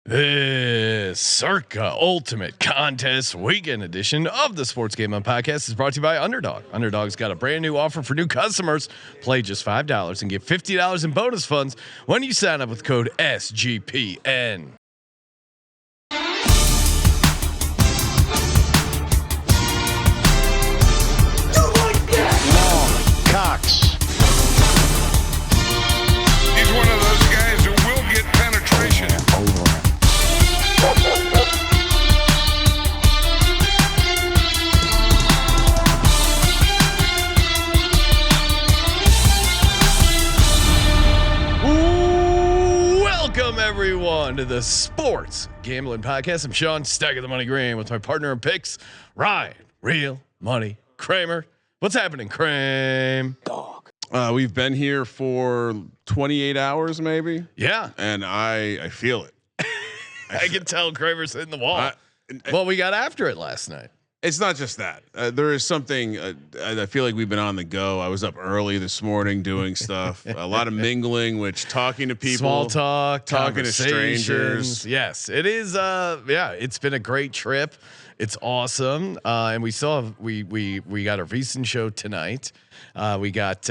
This Circa Ultimate Contest Weekend Edition of the Sports Gambling Podcast is brought to you by Underdog. Underdog's got a brand new offer for new customers. Play just $5 and get $50 in bonus funds when you sign up with code SGPN. Cox. He's one of those guys who will get penetration. Welcome everyone to the Sports Gambling Podcast. I'm Sean, Stack of the Money Green, with my partner in picks, Ryan, Real Money Kramer. What's happening, Kramer? Dog. We've been here for 28 hours, maybe. Yeah, And I feel it. I can tell Kramer's hitting the wall. Well, we got after it last night. It's not just that. There is something. I feel like we've been on the go. I was up early this morning doing stuff. A lot of mingling, which talking to people, Small talk, talking to strangers. Yes, it is. Yeah, it's been a great trip. It's awesome. And we got a recent show tonight. We got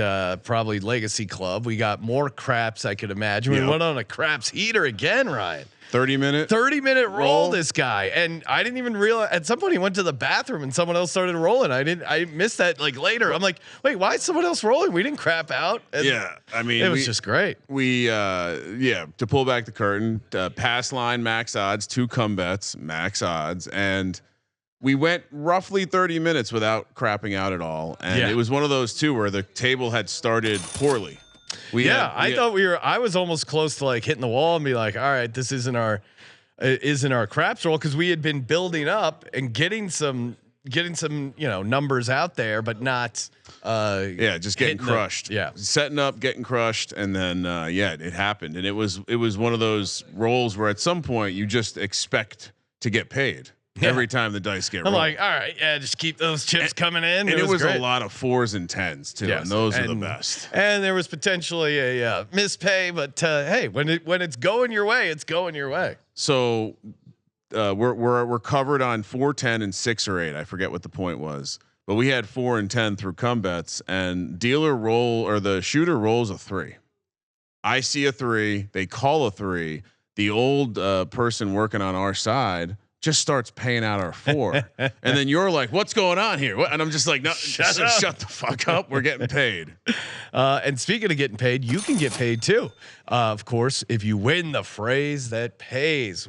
probably Legacy Club. We got more craps, I could imagine. Yep. We went on a craps heater again, Ryan. 30-minute roll this guy, and I didn't even realize. At some point, he went to the bathroom, and someone else started rolling. I missed that like later. I'm like, wait, why is someone else rolling? We didn't crap out. And Yeah, I mean, it was just great. To pull back the curtain, pass line max odds, 2 come bets max odds, and we went roughly 30 minutes without crapping out at all. And it was one of those two where the table had started poorly. I was almost close to like hitting the wall and be like, all right, this isn't our craps roll, because we had been building up and getting some numbers out there, but not just getting crushed. Setting up, getting crushed, and then it happened. And it was one of those rolls where at some point you just expect to get paid. Every time the dice get rolled. I'm like, all right, just keep those chips coming in. And it was great. a lot of 4s and 10s too, and those are the best. And there was potentially a mispay, but hey, when it's going your way, it's going your way. So we're covered on 4, 10, and 6 or 8. I forget what the point was, but we had 4 and 10 through come bets, and dealer roll, or the shooter rolls a 3. I see a 3. They call a 3. The old person working on our side just starts paying out our 4, and then you're like, "What's going on here?" And I'm just like, "No, shut the fuck up. We're getting paid." And speaking of getting paid, you can get paid too. Of course, if you win the phrase that pays.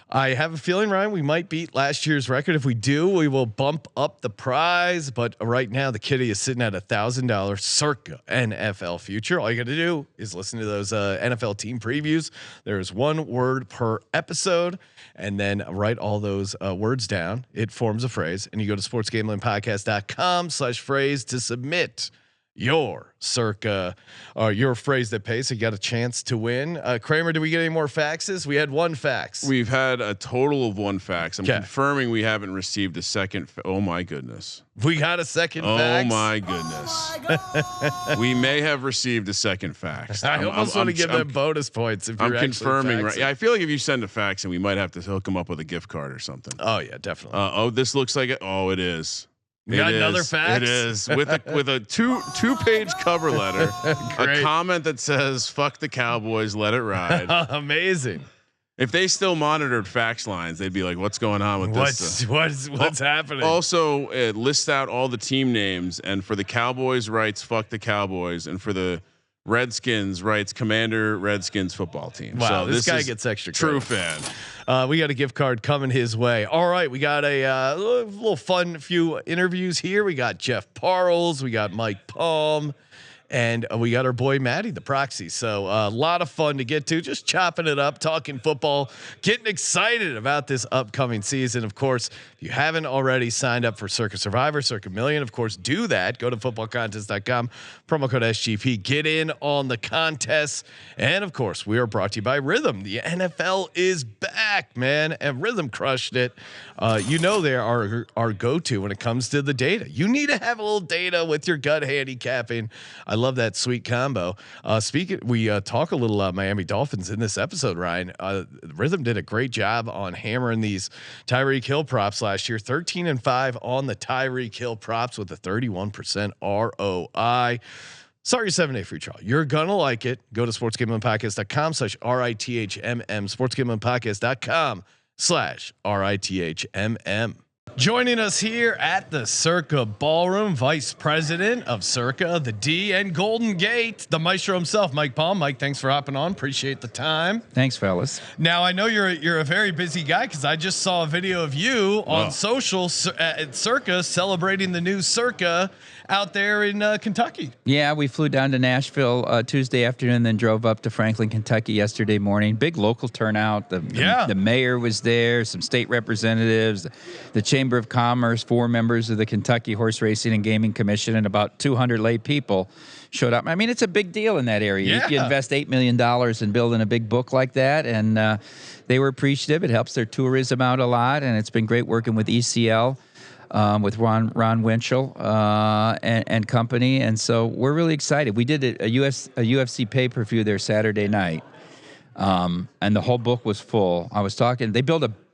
I have a feeling, Ryan, we might beat last year's record. If we do, we will bump up the prize. But right now, the kitty is sitting at $1,000 Circa NFL future. All you got to do is listen to those NFL team previews. There's 1 word per episode, and then write all those words down. It forms a phrase, and you go to sportsgamblingpodcast.com/phrase to submit your Circa or your phrase that pays. So you got a chance to win. Kramer, did we get any more faxes? We had 1 fax. We've had a total of 1 fax. I'm confirming we haven't received a second. Oh my goodness. We got a second fax. Oh my goodness. We may have received a second fax. I almost want to give them bonus points. If I'm you're confirming, right? Yeah, I feel like if you send a fax, and we might have to hook them up with a gift card or something. Oh yeah, definitely. This looks like it. Oh, it is. We got another fax. It is with a two-page cover letter, a comment that says "fuck the Cowboys, let it ride." Amazing. If they still monitored fax lines, they'd be like, "What's going on with this?" What's happening? Also, list out all the team names, and for the Cowboys, writes "fuck the Cowboys," and for the Redskins, writes "Commander Redskins football team." Wow, so this guy gets extra true credit. fan. We got a gift card coming his way. All right, we got a little fun few interviews here. We got Jeff Parales, we got Mike Palm, and we got our boy Matty, the proxy. So a lot of fun to get to, just chopping it up, talking football, getting excited about this upcoming season. Of course, if you haven't already signed up for Circa Survivor, Circa Million, of course, do that. Go to footballcontest.com, promo code SGP, get in on the contest. And of course, we are brought to you by Rhythm. The NFL is back. back, man. And Rhythm crushed it. You know they are our go-to when it comes to the data. You need to have a little data with your gut handicapping. I love that sweet combo. We talk a little Miami Dolphins in this episode, Ryan. Rhythm did a great job on hammering these Tyreek Hill props last year. 13-5 on the Tyreek Hill props with a 31% ROI. Start your 7-day free trial. You're gonna like it. Go to sportsgamblingpodcast.com/RITHMM. Sportsgamblingpodcast.com/RITHMM. Joining us here at the Circa Ballroom, Vice President of Circa, the D and Golden Gate, the maestro himself, Mike Palm. Mike, thanks for hopping on. Appreciate the time. Thanks, fellas. Now I know you're a very busy guy because I just saw a video of you on social at Circa celebrating the new Circa out there in Kentucky. Yeah, we flew down to Nashville Tuesday afternoon, then drove up to Franklin, Kentucky yesterday morning. Big local turnout. The mayor was there, some state representatives, the Chamber of Commerce, 4 members of the Kentucky Horse Racing and Gaming Commission, and about 200 lay people showed up. I mean, it's a big deal in that area. Yeah. You invest $8 million in building a big book like that, and they were appreciative. It helps their tourism out a lot, and it's been great working with ECL. With Ron Winchell and company, and so we're really excited. We did a UFC pay-per-view there Saturday night, and the whole book was full. I was talking.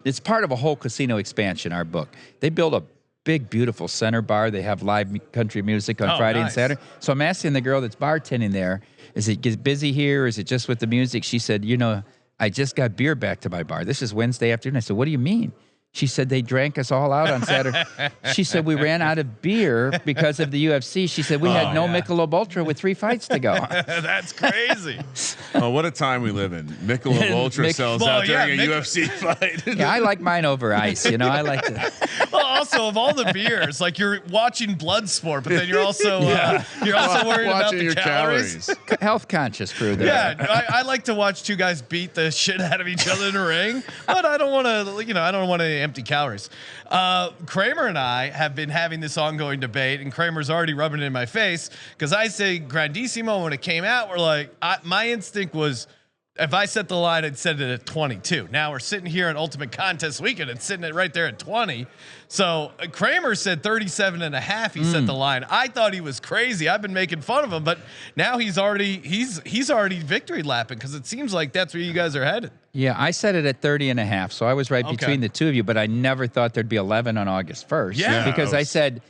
It's part of a whole casino expansion. Our book. They built a big, beautiful center bar. They have live country music on Friday and Saturday. So I'm asking the girl that's bartending there, is it get busy here? Or is it just with the music? She said, I just got beer back to my bar. This is Wednesday afternoon. I said, what do you mean? She said they drank us all out on Saturday. She said we ran out of beer because of the UFC. She said we had no Michelob Ultra with 3 fights to go. That's crazy. Oh, what a time we live in. Michelob Ultra sells out during a UFC fight. Yeah, I like mine over ice. I like to. Well, also of all the beers, like you're watching Bloodsport, but then you're also worried about the calories. Health conscious crew there. Yeah, I like to watch 2 guys beat the shit out of each other in the ring, but I don't want to. I don't want to empty calories. Kramer and I have been having this ongoing debate, and Kramer's already rubbing it in my face because I say Grandissimo when it came out. We're like, my instinct was, if I set the line, I'd set it at 22. Now we're sitting here at Ultimate Contest Weekend. It's sitting right there at 20. So Kramer said 37.5. He set the line. I thought he was crazy. I've been making fun of him, but now he's already victory lapping because it seems like that's where you guys are headed. Yeah, I set it at 30.5, so I was right between the two of you, but I never thought there'd be 11 on August 1st. Yeah. Because I said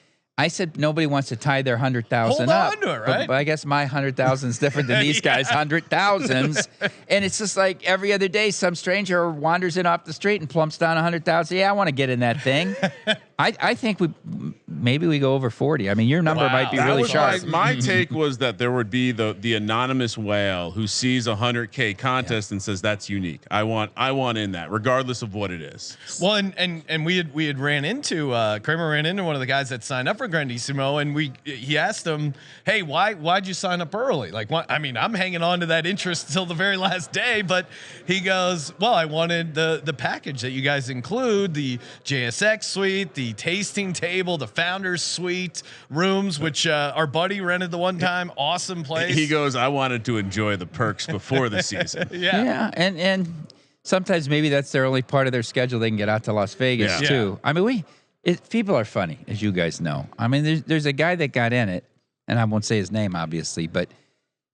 nobody wants to tie their 100,000 up. Hold on to it, right? But I guess my 100,000 is different than these guys' 100,000s. And it's just like every other day, some stranger wanders in off the street and plumps down 100,000. Yeah, I want to get in that thing. I think maybe we go over 40. I mean, your number might be really sharp. My take was that there would be the anonymous whale who sees a 100K contest and says that's unique. I want in that, regardless of what it is. Well, and we had ran into Kramer ran into one of the guys that signed up for Grandissimo, and he asked him, hey, why'd you sign up early? Like, what? I mean, I'm hanging on to that interest until the very last day, but he goes, well, I wanted the package that you guys include, the JSX suite, the tasting table, the founders suite rooms, which our buddy rented the one time. Awesome place. He goes, I wanted to enjoy the perks before the season. Yeah, and sometimes maybe that's their only part of their schedule. They can get out to Las Vegas too. I mean, people are funny, as you guys know. I mean, there's a guy that got in it, and I won't say his name, obviously, but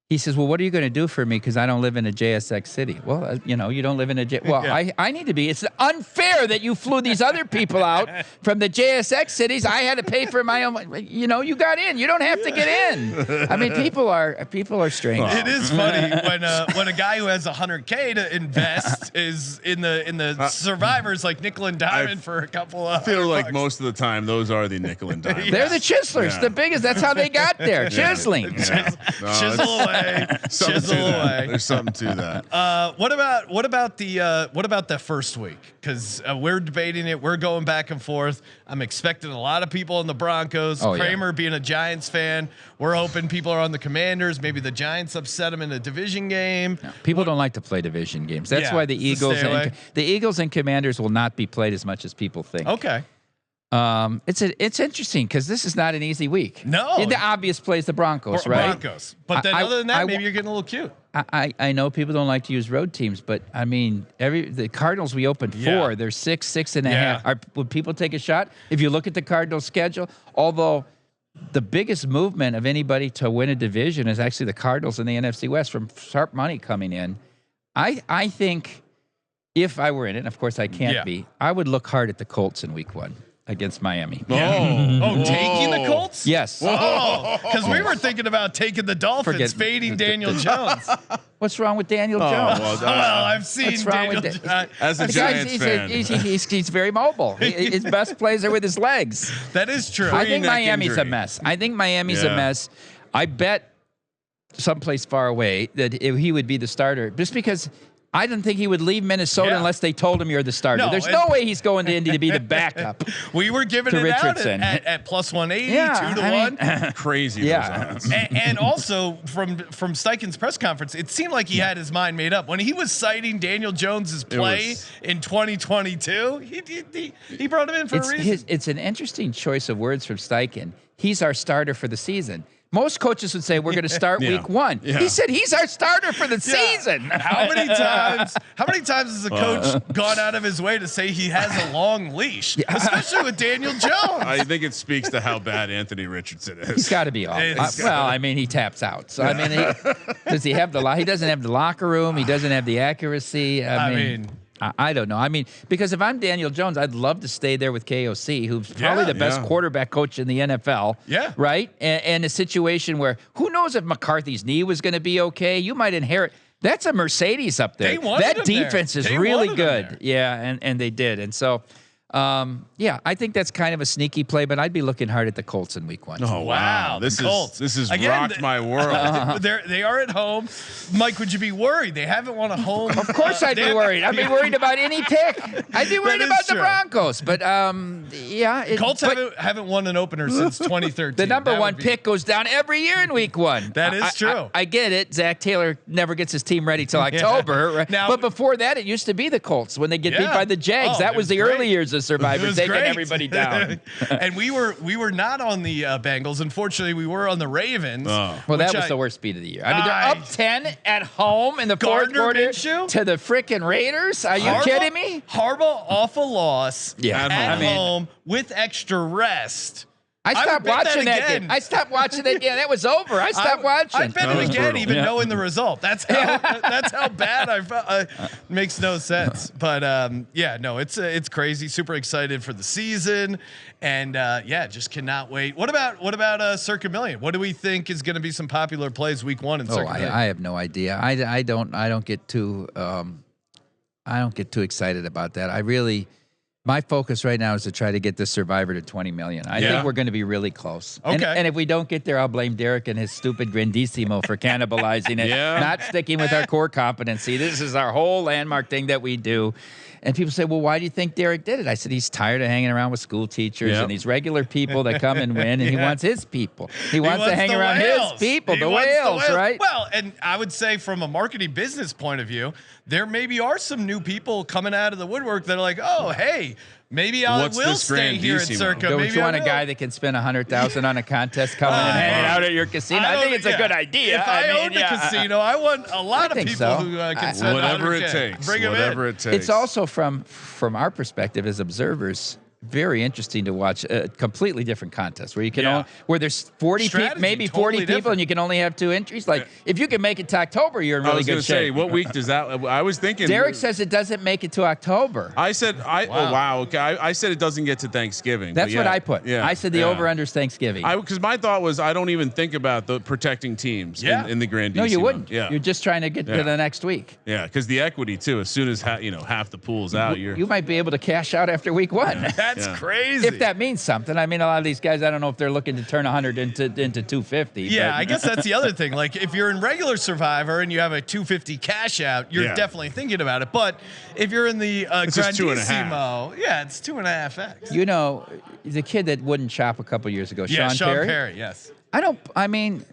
he says, well, what are you going to do for me? Because I don't live in a JSX city. Well, you don't live in a Well, I need to be. It's unfair that you flew these other people out from the JSX cities. I had to pay for my own. You got in. You don't have to get in. I mean, people are strange. It is funny when a guy who has 100K to invest is in the survivors like nickel and diamond for a couple of. I feel like bucks. most of the time those are the nickel and diamond. They're the chiselers, the biggest. That's how they got there, chiseling. Chisel away. Chisel away. There's something to that. What about the first week? Because we're debating it. We're going back and forth. I'm expecting a lot of people in the Broncos. Kramer being a Giants fan. We're hoping people are on the Commanders. Maybe the Giants upset them in a division game. No, people don't like to play division games. That's why the Eagles and Commanders will not be played as much as people think. Okay. It's interesting because this is not an easy week. No. The obvious play is the Broncos, right? Broncos. But then other than that, maybe you're getting a little cute. I know people don't like to use road teams, but I mean, the Cardinals we opened 4. They're 6.5. Would people take a shot? If you look at the Cardinals schedule, although the biggest movement of anybody to win a division is actually the Cardinals in the NFC West from sharp money coming in. I think if I were in it, and of course I can't be, I would look hard at the Colts in week 1 against Miami. Taking the Colts? Yes. Because we were thinking about taking the Dolphins, fading Daniel Jones. What's wrong with Daniel Jones? Well, I've seen What's wrong Daniel with Jones. As a Giants fan. He's very mobile. His best plays are with his legs. That is true. I think neck Miami's injury. a mess. A mess. I bet someplace far away that he would be the starter just because I didn't think he would leave Minnesota unless they told him you're the starter. No, There's no way he's going to Indy to be the backup. We were giving to it Richardson. out at plus 180, 2 to 1. Crazy. Yeah. Those odds. And also from Steichen's press conference, it seemed like he had his mind made up when he was citing Daniel Jones's play in 2022. He brought him in for a reason. It's an interesting choice of words from Steichen. He's our starter for the season. Most coaches would say we're going to start week 1. Yeah. He said he's our starter for the season. How many times has a coach gone out of his way to say he has a long leash, especially with Daniel Jones? I think it speaks to how bad Anthony Richardson is. He's got to be off. He taps out. So does he have he doesn't have the locker room. He doesn't have the accuracy. I mean, I don't know. I mean, because if I'm Daniel Jones, I'd love to stay there with KOC, who's probably the best quarterback coach in the NFL. Yeah. Right? And a situation where who knows if McCarthy's knee was going to be okay. You might inherit. That's a Mercedes up there. They wanted that him defense there. is They really wanted him good. there. Yeah, and they did. And so, I think that's kind of a sneaky play, but I'd be looking hard at the Colts in week 1. Oh, wow. This Colts. has Again, rocked my world. They are at home. Mike, would you be worried? They haven't won a home. Of course I'd be worried. I'd be worried about any pick. I'd be worried That is about the true. Broncos. But, Colts haven't won an opener since 2013. the number 1 pick goes down every year in week 1. That is true. I get it. Zach Taylor never gets his team ready till October. Right? Now- but before that, it used to be the Colts when they get beat by the Jags. Oh, that it was was the great. early years of Survivor, taking great. everybody down. And we were not on the Bengals. Unfortunately, we were on the Ravens. Oh. Well, that was the worst beat of the year. I mean, they're up 10 at home in the fourth Gardner quarter Minshew? to the frickin' Raiders. Are you kidding me? Harbaugh off a loss Yeah. at home with extra rest. I stopped would bet watching that again. game. I stopped watching that game. That was over. I stopped watching. I bet That it was again, brutal. even knowing the result. That's how bad I felt. Makes no sense. But it's crazy. Super excited for the season, and just cannot wait. What about Circa Million? What do we think is going to be some popular plays week 1 in Circa Million? I have no idea. I don't get too excited about that. My focus right now is to try to get this Survivor to 20 million. I think we're going to be really close. Okay. And if we don't get there, I'll blame Derek and his stupid Grandissimo for cannibalizing it, not sticking with our core competency. This is our whole landmark thing that we do. And people say, well, why do you think Derek did it? I said, he's tired of hanging around with school teachers and these regular people that come and win, and he wants his people. He wants to hang around his people, the whales, right? Well, and I would say from a marketing business point of view, there maybe are some new people coming out of the woodwork that are like, oh, hey, maybe I will stay here at Circa. Don't Maybe you want I a will. guy that can spend $100,000 on a contest coming and hanging out at your casino? I think it's a good idea. If I owned a casino, I want a lot of think people so. who can spend Whatever it $100K. takes. Bring 'em Whatever in. it takes. It's also from our perspective as observers, very interesting to watch a completely different contest where you can where there's 40 people, Strategy, maybe totally 40 people, different. and you can only have 2 entries. Like if you can make it to October, you're in I really was good going to say, shape. what week does that? I was thinking. Derek says it doesn't make it to October. I said, oh wow, okay. I said it doesn't get to Thanksgiving. That's what I put. Yeah, I said the over/under's Thanksgiving. Because my thought was I don't even think about the protecting teams in the Grandissimo. No, you wouldn't. Yeah, You're just trying to get to the next week. yeah, because the equity too. As soon as half the pool's out, You might be able to cash out after week 1. That's crazy. If that means something. I mean, a lot of these guys, I don't know if they're looking to turn 100 into 250. Yeah, but. I guess that's the other thing. Like if you're in regular Survivor and you have a 250 cash out, you're definitely thinking about it. But if you're in the just 2.5. Grandissimo, it's 2.5x. You know, the kid that wouldn't chop a couple years ago, Yeah, Sean Perry. Yes. I mean,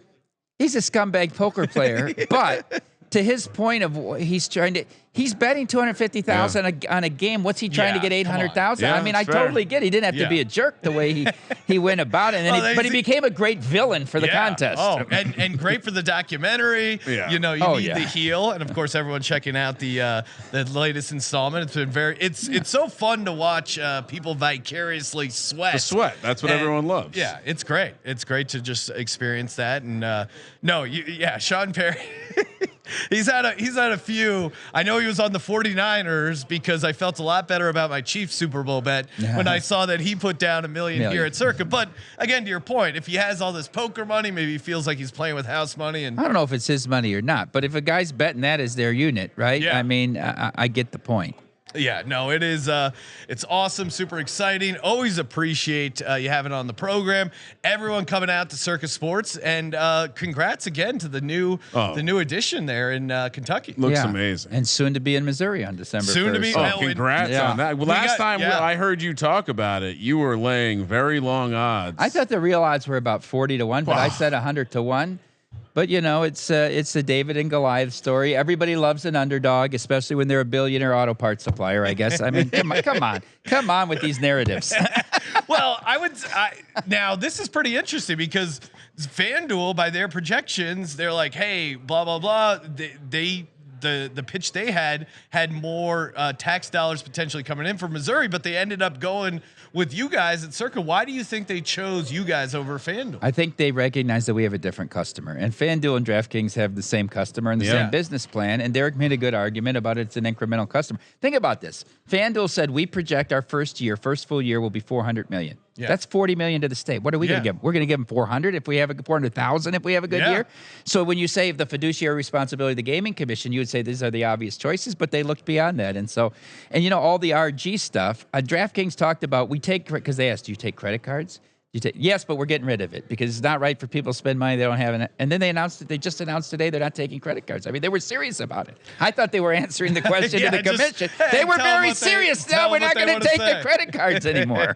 he's a scumbag poker player, but to his point of he's betting 250,000 on a game. What's he trying to get 800,000? Yeah, I mean, I fair. totally get it. He didn't have to be a jerk the way he went about it. And then but he became a great villain for the contest. Oh, and great for the documentary. Yeah. You know, you need the heel, and of course, everyone checking out the latest installment. It's been it's so fun to watch people vicariously sweat. The sweat. That's what everyone loves. Yeah, it's great. It's great to just experience that. And Sean Perry. He's had a few. I know he was on the 49ers because I felt a lot better about my Chiefs Super Bowl bet when I saw that he put down $1 million here at Circa. But again, to your point, if he has all this poker money, maybe he feels like he's playing with house money. And I don't know if it's his money or not, but if a guy's betting that as their unit, right? Yeah. I mean, I get the point. Yeah, no, it is. It's awesome, super exciting. Always appreciate you having on the program. Everyone coming out to Circus Sports, and congrats again to the new addition there in Kentucky. Looks amazing, and soon to be in Missouri on December. Soon 1st. to be. Congrats on that. Well, last time I heard you talk about it, you were laying very long odds. I thought the real odds were about 40-1, but I said 100-1. But you know, it's the David and Goliath story. Everybody loves an underdog, especially when they're a billionaire auto parts supplier. I guess. I mean, come on with these narratives. Well, now this is pretty interesting because FanDuel, by their projections, they're like, hey, blah blah blah. The pitch they had more tax dollars potentially coming in from Missouri, but they ended up going with you guys at Circa. Why do you think they chose you guys over FanDuel? I think they recognize that we have a different customer, and FanDuel and DraftKings have the same customer and the same business plan. And Derek made a good argument about it's an incremental customer. Think about this. FanDuel said we project our first full year will be $400 million. Yeah. That's $40 million to the state. What are we going to give them? We're going to give them 400 if we have 400,000 if we have a good year. So when you say the fiduciary responsibility of the gaming commission, you would say these are the obvious choices, but they looked beyond that. And you know, all the RG stuff, DraftKings talked about, because they asked, do you take credit cards? Yes, but we're getting rid of it because it's not right for people to spend money they don't have. And then they just announced today they're not taking credit cards. I mean, they were serious about it. I thought they were answering the question to the commission. They were very serious. No, we're not going to take the credit cards anymore.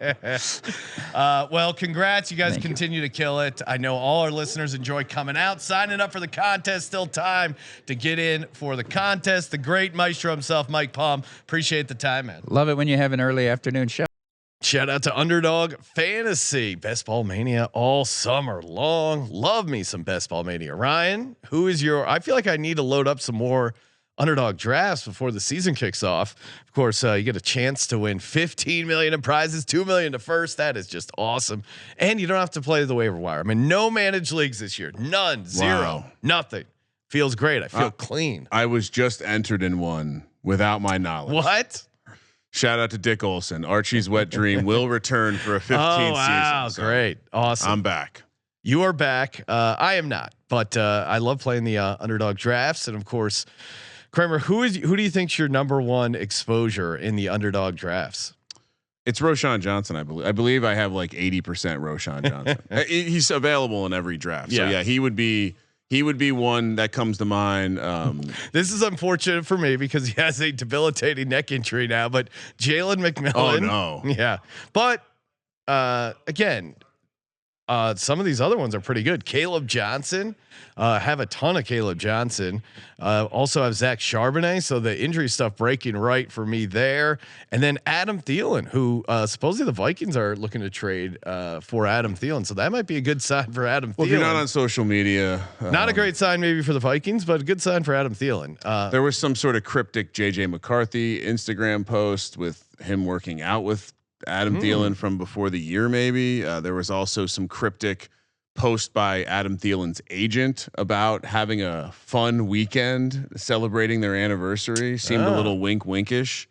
Well, congrats. You guys continue to kill it. I know all our listeners enjoy coming out, signing up for the contest. Still time to get in for the contest. The great maestro himself, Mike Palm. Appreciate the time, man. Love it when you have an early afternoon show. Shout out to Underdog Fantasy, Best Ball Mania all summer long. Love me some Best Ball Mania. Ryan, who is I feel like I need to load up some more Underdog drafts before the season kicks off. Of course, you get a chance to win $15 million in prizes, $2 million to first. That is just awesome. And you don't have to play the waiver wire. I mean, no managed leagues this year. None, zero, nothing. Feels great. I feel clean. I was just entered in one without my knowledge. What? Shout out to Dick Olson. Archie's wet dream will return for a 15th season. So great. Awesome. I'm back. You are back. I am not, but I love playing the Underdog drafts. And of course, Kramer, who do you think's your number one exposure in the Underdog drafts? It's Roshan Johnson. I believe I have like 80% Roshan Johnson. He's available in every draft. So yeah, he would be one that comes to mind. This is unfortunate for me because he has a debilitating neck injury now, but Jalen McMillan. Oh no. Yeah. But again, some of these other ones are pretty good. Caleb Johnson, have a ton of Caleb Johnson. Also have Zach Charbonnet. So the injury stuff breaking right for me there. And then Adam Thielen, who supposedly the Vikings are looking to trade for Adam Thielen. So that might be a good sign for Adam Thielen. Well, if you're not on social media, not a great sign maybe for the Vikings, but a good sign for Adam Thielen. There was some sort of cryptic JJ McCarthy Instagram post with him working out with Adam Thielen from before the year. Maybe there was also some cryptic post by Adam Thielen's agent about having a fun weekend celebrating their anniversary. Seemed a little winkish.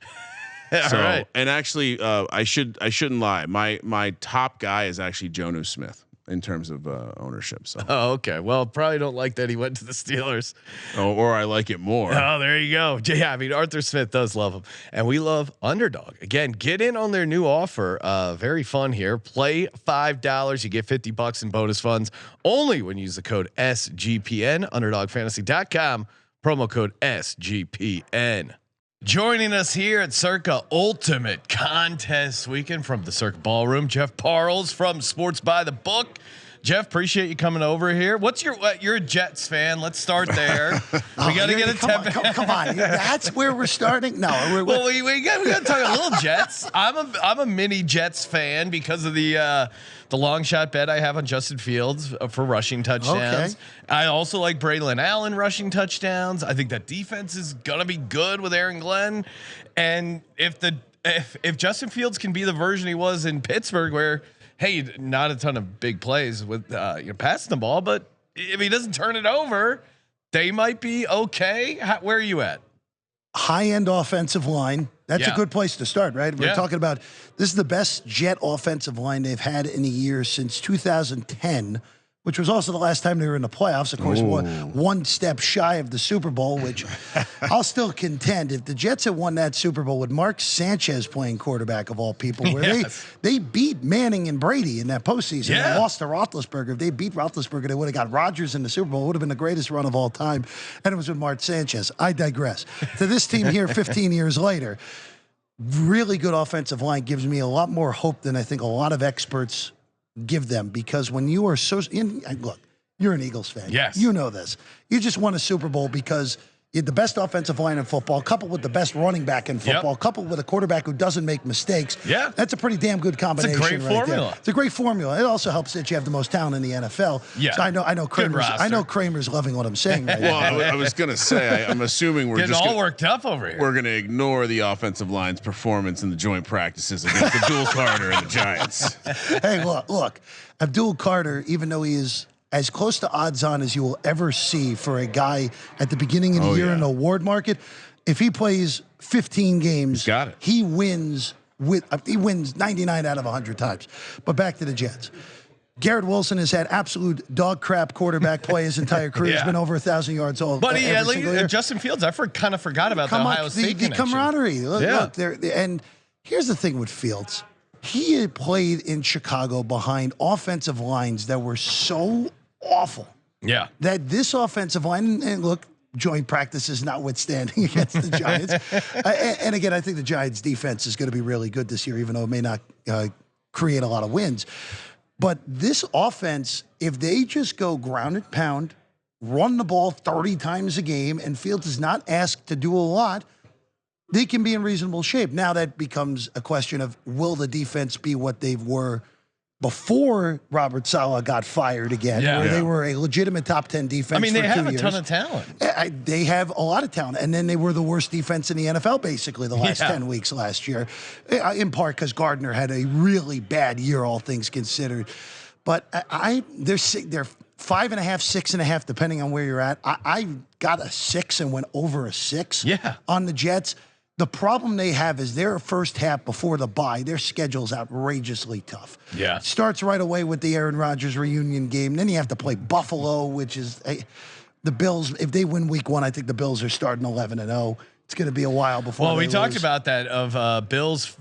So, and actually, I shouldn't lie. My top guy is actually Jonnu Smith in terms of ownership. So, okay. Well, probably don't like that he went to the Steelers. Or I like it more. Oh, there you go. Yeah, I mean Arthur Smith does love him, and we love Underdog. Again, get in on their new offer. Very fun here. Play $5, you get $50 in bonus funds only when you use the code SGPN. UnderdogFantasy.com. Promo code SGPN. Joining us here at Circa Ultimate Contest Weekend from the Circa Ballroom, Jeff Parles from Sports by the Book. Jeff, appreciate you coming over here. What's you're a Jets fan. Let's start there. We got to get a come on. That's where we're starting. No, well, we got to talk a little Jets. I'm a mini Jets fan because of the long shot bet I have on Justin Fields for rushing touchdowns. Okay. I also like Braylon Allen rushing touchdowns. I think that defense is gonna be good with Aaron Glenn, and if Justin Fields can be the version he was in Pittsburgh, where hey, not a ton of big plays with passing the ball, but if he doesn't turn it over, they might be okay. Where are you at? High-end offensive line. That's a good place to start, right? We're talking about this is the best Jet offensive line they've had in a year since 2010, which was also the last time they were in the playoffs. Of course, one step shy of the Super Bowl, which I'll still contend if the Jets had won that Super Bowl with Mark Sanchez playing quarterback of all people, where they beat Manning and Brady in that postseason and lost to Roethlisberger. If they beat Roethlisberger, they would have got Rodgers in the Super Bowl. It would have been the greatest run of all time, and it was with Mark Sanchez. I digress. To this team here 15 years later, really good offensive line gives me a lot more hope than I think a lot of experts give them, because when you are look, you're an Eagles fan. Yes. You know this. You just won a Super Bowl because you had the best offensive line in football, coupled with the best running back in football, coupled with a quarterback who doesn't make mistakes. Yeah. That's a pretty damn good combination. It's a great formula. It's a great formula. It also helps that you have the most talent in the NFL. Yeah. So I know Kramer's loving what I'm saying right now. Well, I was going to say, I'm assuming we're getting just all worked up over here. We're going to ignore the offensive line's performance in the joint practices against Abdul Carter and the Giants. Hey, look, Abdul Carter, even though he is as close to odds on as you will ever see for a guy at the beginning of the year in the award market, if he plays 15 games, he wins 99 out of 100 times. But back to the Jets. Garrett Wilson has had absolute dog crap quarterback play his entire career. He's been over 1,000 yards old. But Justin Fields, I kind of forgot about the Ohio State connection. Camaraderie. Look, and here's the thing with Fields. He had played in Chicago behind offensive lines that were so awful. Yeah. That this offensive line, and look, joint practices notwithstanding against the Giants. And again, I think the Giants defense is going to be really good this year, even though it may not create a lot of wins. But this offense, if they just go ground and pound, run the ball 30 times a game, and Fields is not asked to do a lot, they can be in reasonable shape. Now that becomes a question of, will the defense be what they were before Robert Saleh got fired again, where they were a legitimate top 10 defense. I mean, they have a ton of talent. They have a lot of talent. And then they were the worst defense in the NFL, basically, the last 10 weeks last year, in part because Gardner had a really bad year, all things considered. But they're 5.5, 6.5, depending on where you're at. I got a 6 and went over a 6 on the Jets. The problem they have is their first half before the bye, their schedule's outrageously tough. Yeah. It starts right away with the Aaron Rodgers reunion game. Then you have to play Buffalo, which is the Bills. If they win week 1, I think the Bills are starting 11-0. It's going to be a while before. Well, we lose. talked about that of Bills.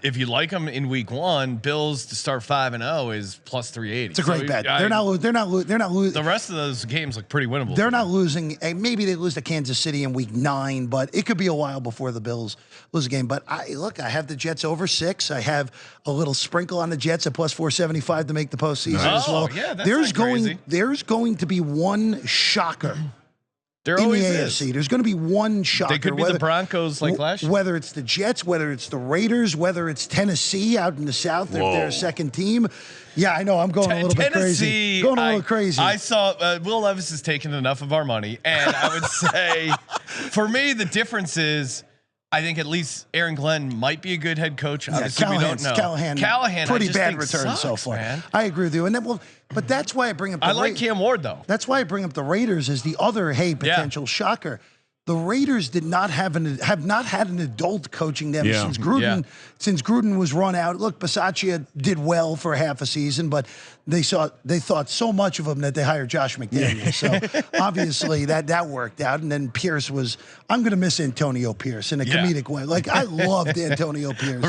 If you like them in week 1, Bills to start 5-0 is plus 380. It's a great bet. They're not losing. The rest of those games look pretty winnable. They're not losing. Maybe they lose to Kansas City in week 9, but it could be a while before the Bills lose a game. But I have the Jets over 6. I have a little sprinkle on the Jets at plus 475 to make the postseason as well. Yeah, that's crazy. There's going to be one shocker. There in always the AFC, is. There's going to be one shocker. They could be the Broncos like last year. Whether it's the Jets, whether it's the Raiders, whether it's Tennessee out in the South, if they're a second team. Yeah, I know. I'm going a little bit crazy. Going a little crazy. I saw Will Levis has taken enough of our money. And I would say, for me, the difference is, I think at least Aaron Glenn might be a good head coach. Obviously, we don't know. Callahan pretty bad return so far. Man. I agree with you. And then, but that's why I bring up the I like Cam Ward, though. That's why I bring up the Raiders as the other, potential shocker. The Raiders have not had an adult coaching them since Gruden. Since Gruden was run out. Look, Bisaccia did well for half a season, but they thought so much of him that they hired Josh McDaniels. So obviously that worked out. And then Pierce I'm going to miss Antonio Pierce in a comedic way. Like, I loved Antonio Pierce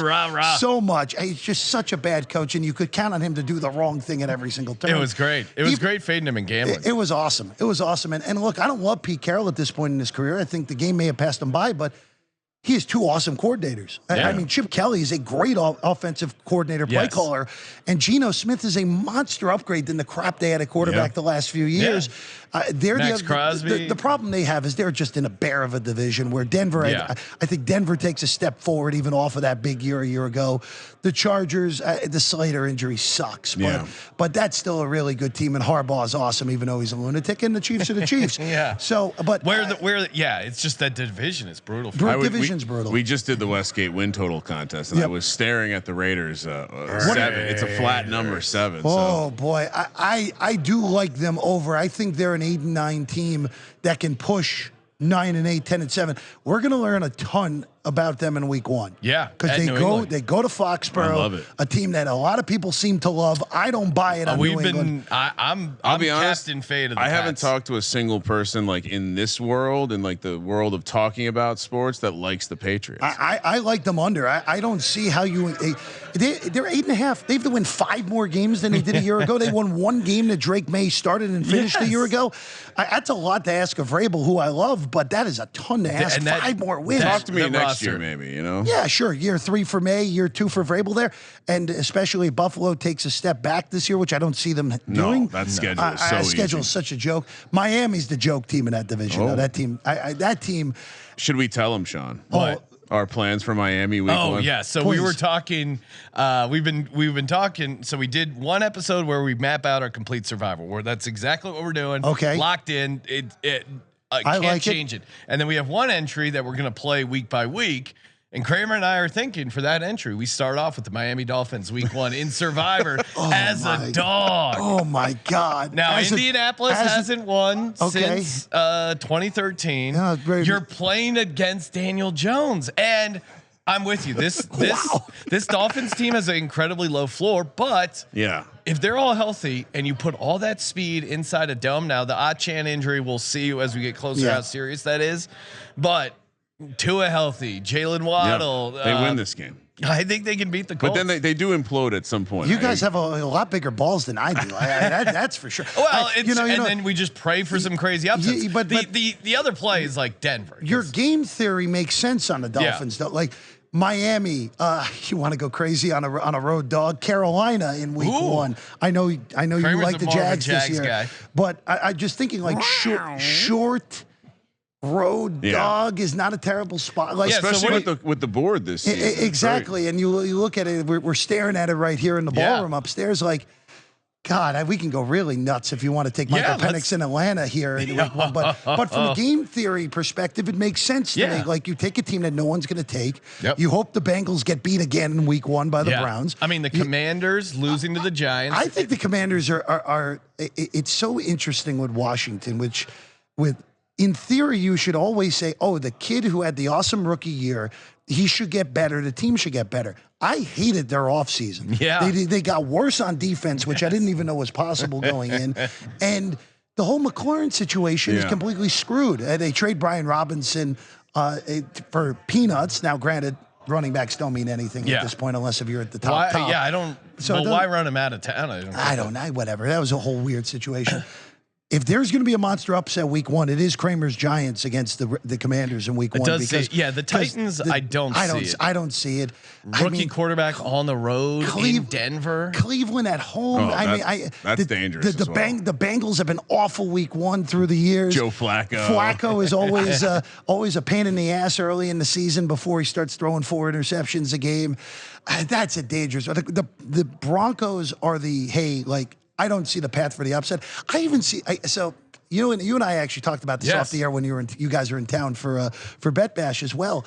so much. He's just such a bad coach, and you could count on him to do the wrong thing at every single turn. It was great. It was great fading him in gambling. It was awesome. It was awesome. And look, I don't love Pete Carroll at this point in his career. I think the game may have passed him by, but he has two awesome coordinators. I mean, Chip Kelly is a great offensive coordinator, play caller, and Geno Smith is a monster upgrade than the crap they had at quarterback the last few years. They're Max Crosby. The problem they have is they're just in a bear of a division where Denver, I think Denver takes a step forward even off of that big year a year ago. The Chargers, the Slater injury sucks, but that's still a really good team, and Harbaugh is awesome, even though he's a lunatic, and the Chiefs are the Chiefs. So, but it's just that division is brutal. Division's brutal. We just did the Westgate win total contest, and I was staring at the Raiders. 7. It's a flat number, 7. Oh boy, I do like them over. I think they're an 8-9 team that can push 9-8, 10-7. We're going to learn a ton about them in week 1. Yeah, because they go to Foxborough, I love it. A team that a lot of people seem to love. I don't buy it. I'll be honest. Captain Fade of the I haven't talked to a single person like in this world, in like the world of talking about sports, that likes the Patriots. I like them under. I don't see how they're 8.5. They have to win 5 more games than they did a year ago. They won 1 game that Drake May started and finished a year ago. That's a lot to ask of Vrabel, who I love, but that is a ton to ask. 5 more wins. Talk to me next year, maybe, you know? Yeah, sure. Year 3 for May, year 2 for Vrabel there. And especially Buffalo takes a step back this year, which I don't see them doing. That schedule is so easy. Schedule is such a joke. Miami's the joke team in that division. Though. That team. Should we tell them, Sean? What? Our plans for Miami week 1? Oh yeah, so we were talking. We've been talking. So we did one episode where we map out our complete survival. Where that's exactly what we're doing. Okay, locked in. I can't change it. And then we have one entry that we're gonna play week by week. And Kramer and I are thinking for that entry, we start off with the Miami Dolphins week 1 in Survivor as a dog. Oh my God! Now Indianapolis hasn't won since 2013. You're playing against Daniel Jones, and I'm with you. This Dolphins team has an incredibly low floor, but if they're all healthy and you put all that speed inside a dome, now the Achan injury, we'll see as we get closer how serious that is, but. Tua healthy, Jalen Waddle. They win this game. I think they can beat the Colts. But then they do implode at some point. You guys have a lot bigger balls than I do. That's for sure. Well, then we just pray for some crazy upsets. But the other play is like Denver. Your game theory makes sense on the Dolphins, though. Like Miami, you want to go crazy on a road dog. Carolina in week 1. I know you like the Jags this year, guy. but I just thinking like short. Road dog is not a terrible spot, like especially with the board this season. Exactly, and you look at it. We're staring at it right here in the ballroom upstairs. Like, God, we can go really nuts if you want to take Michael Penix in Atlanta here. But from a game theory perspective, it makes sense to me. Like, you take a team that no one's going to take. You hope the Bengals get beat again in week 1 by the Browns. I mean, the Commanders losing to the Giants. I think the Commanders are. It's so interesting with Washington, in theory, you should always say, oh, the kid who had the awesome rookie year, he should get better. The team should get better. I hated their offseason. Yeah. They got worse on defense, which I didn't even know was possible going in. And the whole McLaurin situation is completely screwed. They trade Brian Robinson for peanuts. Now, granted, running backs don't mean anything at this point unless if you're at the top. Yeah, I don't. So why run him out of town? I don't know. Whatever. That was a whole weird situation. If there's going to be a monster upset week 1, it is Kramer's Giants against the Commanders in week 1. The Titans, I don't see it. Rookie quarterback on the road in Denver. Cleveland at home. That's dangerous. The Bengals have been awful week 1 through the years. Joe Flacco. Flacco is always a pain in the ass early in the season before he starts throwing 4 interceptions a game. That's a dangerous. The Broncos are I don't see the path for the upset. I even see you and I actually talked about this off the air when you guys are in town for Bet Bash as well.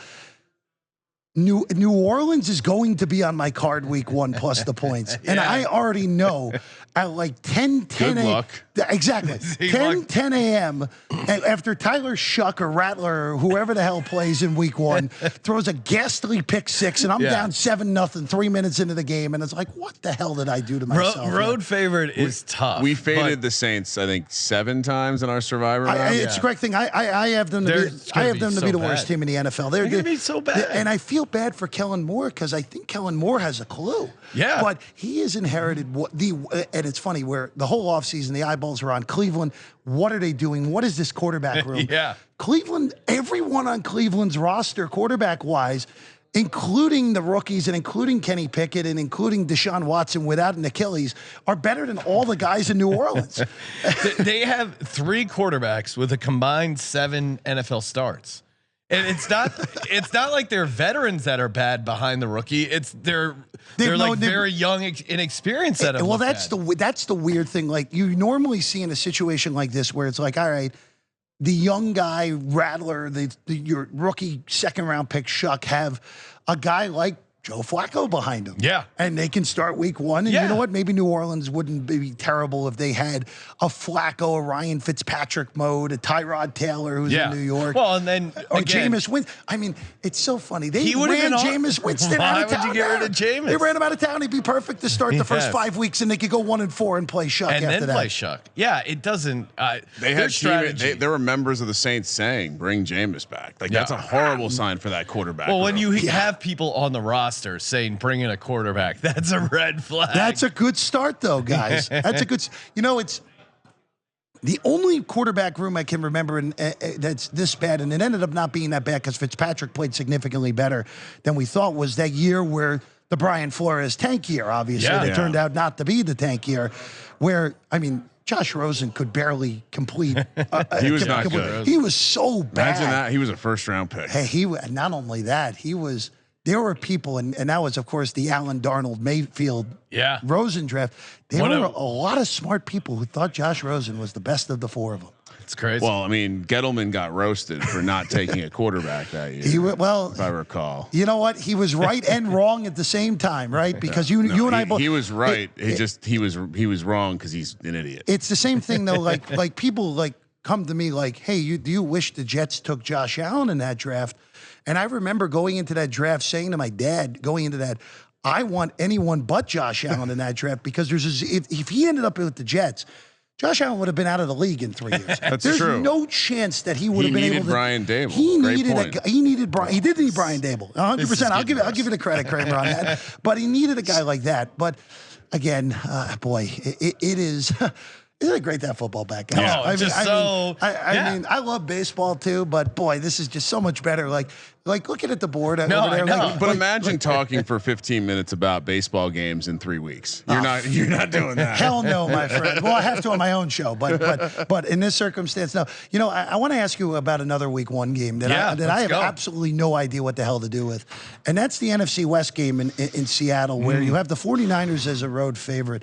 New Orleans is going to be on my card week 1 plus the points. And I already know at like 10 luck. Exactly. 10 a.m. after Tyler Shuck or Rattler or whoever the hell plays in week 1 throws a ghastly pick 6 and I'm down 7-0 3 minutes into the game. And it's like, what the hell did I do to myself? Road favorite is tough. We faded the Saints, I think, 7 times in our Survivor round. It's a correct thing. I have them to be the worst team in the NFL. They're going to be so bad. And I feel bad for Kellen Moore because I think Kellen Moore has a clue. Yeah. But he has inherited and it's funny where the whole offseason, the eyeball eyeballs are on Cleveland. What are they doing? What is this quarterback room? Yeah. Cleveland, everyone on Cleveland's roster, quarterback-wise, including the rookies and including Kenny Pickett and including Deshaun Watson without an Achilles, are better than all the guys in New Orleans. They have 3 quarterbacks with a combined 7 NFL starts. And it's not like they're veterans that are bad behind the rookie. It's they're very young, inexperienced at it. Well, that's the weird thing. Like, you normally see in a situation like this where it's like, all right, the young guy Rattler, your rookie second round pick Shuck have a guy like Joe Flacco behind him. Yeah. And they can start week 1. And you know what? Maybe New Orleans wouldn't be terrible if they had a Flacco, a Ryan Fitzpatrick mode, a Tyrod Taylor who's in New York. Well, and then or Jameis Winston. I mean, it's so funny. They ran Jameis Winston out of town. Why would you get rid of Jameis? They ran him out of town. He'd be perfect to start the first 5 weeks, and they could go 1-4 and play Shuck and after then that. play Shuck. Yeah, it doesn't. They had strategy. There were members of the Saints saying, "Bring Jameis back." Like that's a horrible sign for that quarterback. Well, when you have people on the roster saying, "Bring in a quarterback," that's a red flag. That's a good start, though, guys. That's a good. It's the only quarterback room I can remember that's this bad, and it ended up not being that bad because Fitzpatrick played significantly better than we thought. Was that year where the Brian Flores tank year? Obviously, that turned out not to be the tank year. Where Josh Rosen could barely complete. He was not good. He was so bad. Imagine that. He was a first-round pick. Hey, not only that, he was. There were people, and that was, of course, the Allen Darnold Mayfield Rosen draft. There were a lot of smart people who thought Josh Rosen was the best of the 4 of them. It's crazy. Well, I mean, Gettleman got roasted for not taking a quarterback that year. If I recall. You know what? He was right and wrong at the same time, right? Because you and I both. He was right. He was wrong because he's an idiot. It's the same thing though. Like people come to me like, "Hey, do you wish the Jets took Josh Allen in that draft?" And I remember going into that draft saying to my dad, I want anyone but Josh Allen in that draft because if he ended up with the Jets, Josh Allen would have been out of the league in 3 years. There's true. No chance that he would have been able to. He needed Brian Dable. He needed Brian. He did need Brian Dable. 100%. I'll give it a credit, Kramer, on that. But he needed a guy like that. But again, boy, it is. Isn't it great to have football back, guys? Yeah. I mean, I love baseball too, but boy, this is just so much better. Like looking at the board over there. I know. But imagine talking for 15 minutes about baseball games in 3 weeks. You're not doing that. Hell no, my friend. Well, I have to on my own show, but in this circumstance, no. I want to ask you about another week 1 game that I have absolutely no idea what the hell to do with, and that's the NFC West game in Seattle, where you have the 49ers as a road favorite.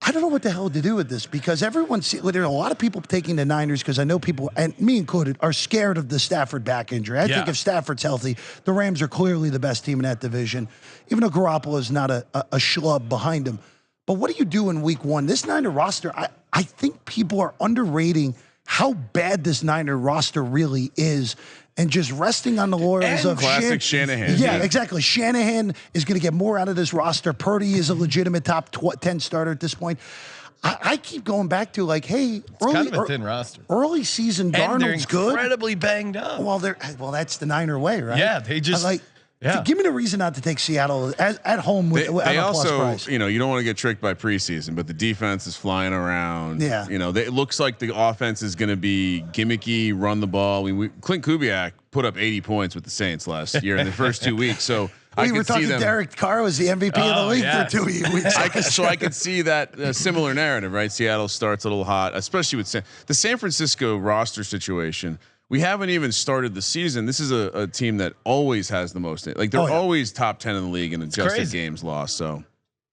I don't know what the hell to do with this because there are a lot of people taking the Niners because I know people, and me included, are scared of the Stafford back injury. I think if Stafford's healthy, the Rams are clearly the best team in that division, even though Garoppolo is not a schlub behind him. But what do you do in week 1? This Niner roster, I think people are underrating how bad this Niner roster really is. And just resting on the laurels of classic Shanahan. Yeah, exactly. Shanahan is going to get more out of this roster. Purdy is a legitimate top 10 starter at this point. I keep going back to hey, kind of a thin roster. Early season Darnold's good. Incredibly banged up. Well, that's the Niner way, right? Yeah, they just give me the reason not to take Seattle at home with a plus price. You don't want to get tricked by preseason, but the defense is flying around. Yeah. It looks like the offense is going to be gimmicky, run the ball. Clint Kubiak put up 80 points with the Saints last year in the first 2 weeks. So we were talking Derek Carr was the MVP of the league for 2 weeks. I could see that similar narrative, right? Seattle starts a little hot, especially with the San Francisco roster situation. We haven't even started the season. This is a team that always has the most. They're always top 10 in the league in adjusted games lost. So,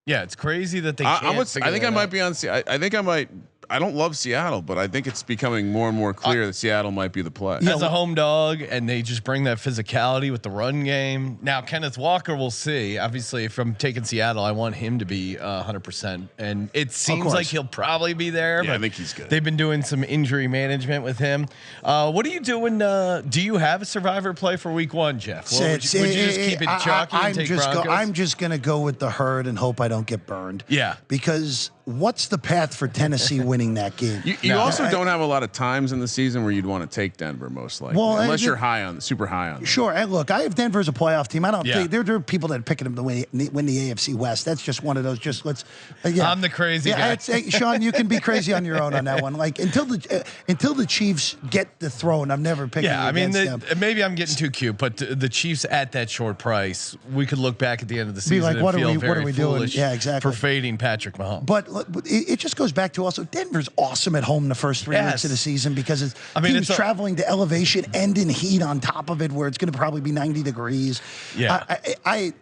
yeah, it's crazy that they. I think I might be on. I think I might. I don't love Seattle, but I think it's becoming more and more clear that Seattle might be the play. As a home dog, and they just bring that physicality with the run game. Now, Kenneth Walker, we'll see. Obviously, if I'm taking Seattle, I want him to be 100%. And it seems like he'll probably be there. Yeah, but I think he's good. They've been doing some injury management with him. What are you doing? Do you have a survivor play for week 1, Jeff? Would you just keep it chalky and take Broncos? I'm just going to go with the herd and hope I don't get burned. Yeah. Because what's the path for Tennessee winning that game? You also don't have a lot of times in the season where you'd want to take Denver, most likely, unless you're super high on them. Sure, and look, I have Denver as a playoff team. I don't think there are people that are picking them to win the AFC West. That's just one of those. Just let's. I'm the crazy guy. Sean, you can be crazy on your own on that one. Like until the Chiefs get the throne, I'm never picking. Yeah, I mean, them. maybe I'm getting too cute, but the Chiefs at that short price, we could look back at the end of the season like, and what feel are we very doing? foolish Yeah, exactly. for fading Patrick Mahomes. But it just goes back to also Denver's awesome at home the first 3 weeks of the season because it's traveling to elevation and in heat on top of it where it's going to probably be 90 degrees. Yeah.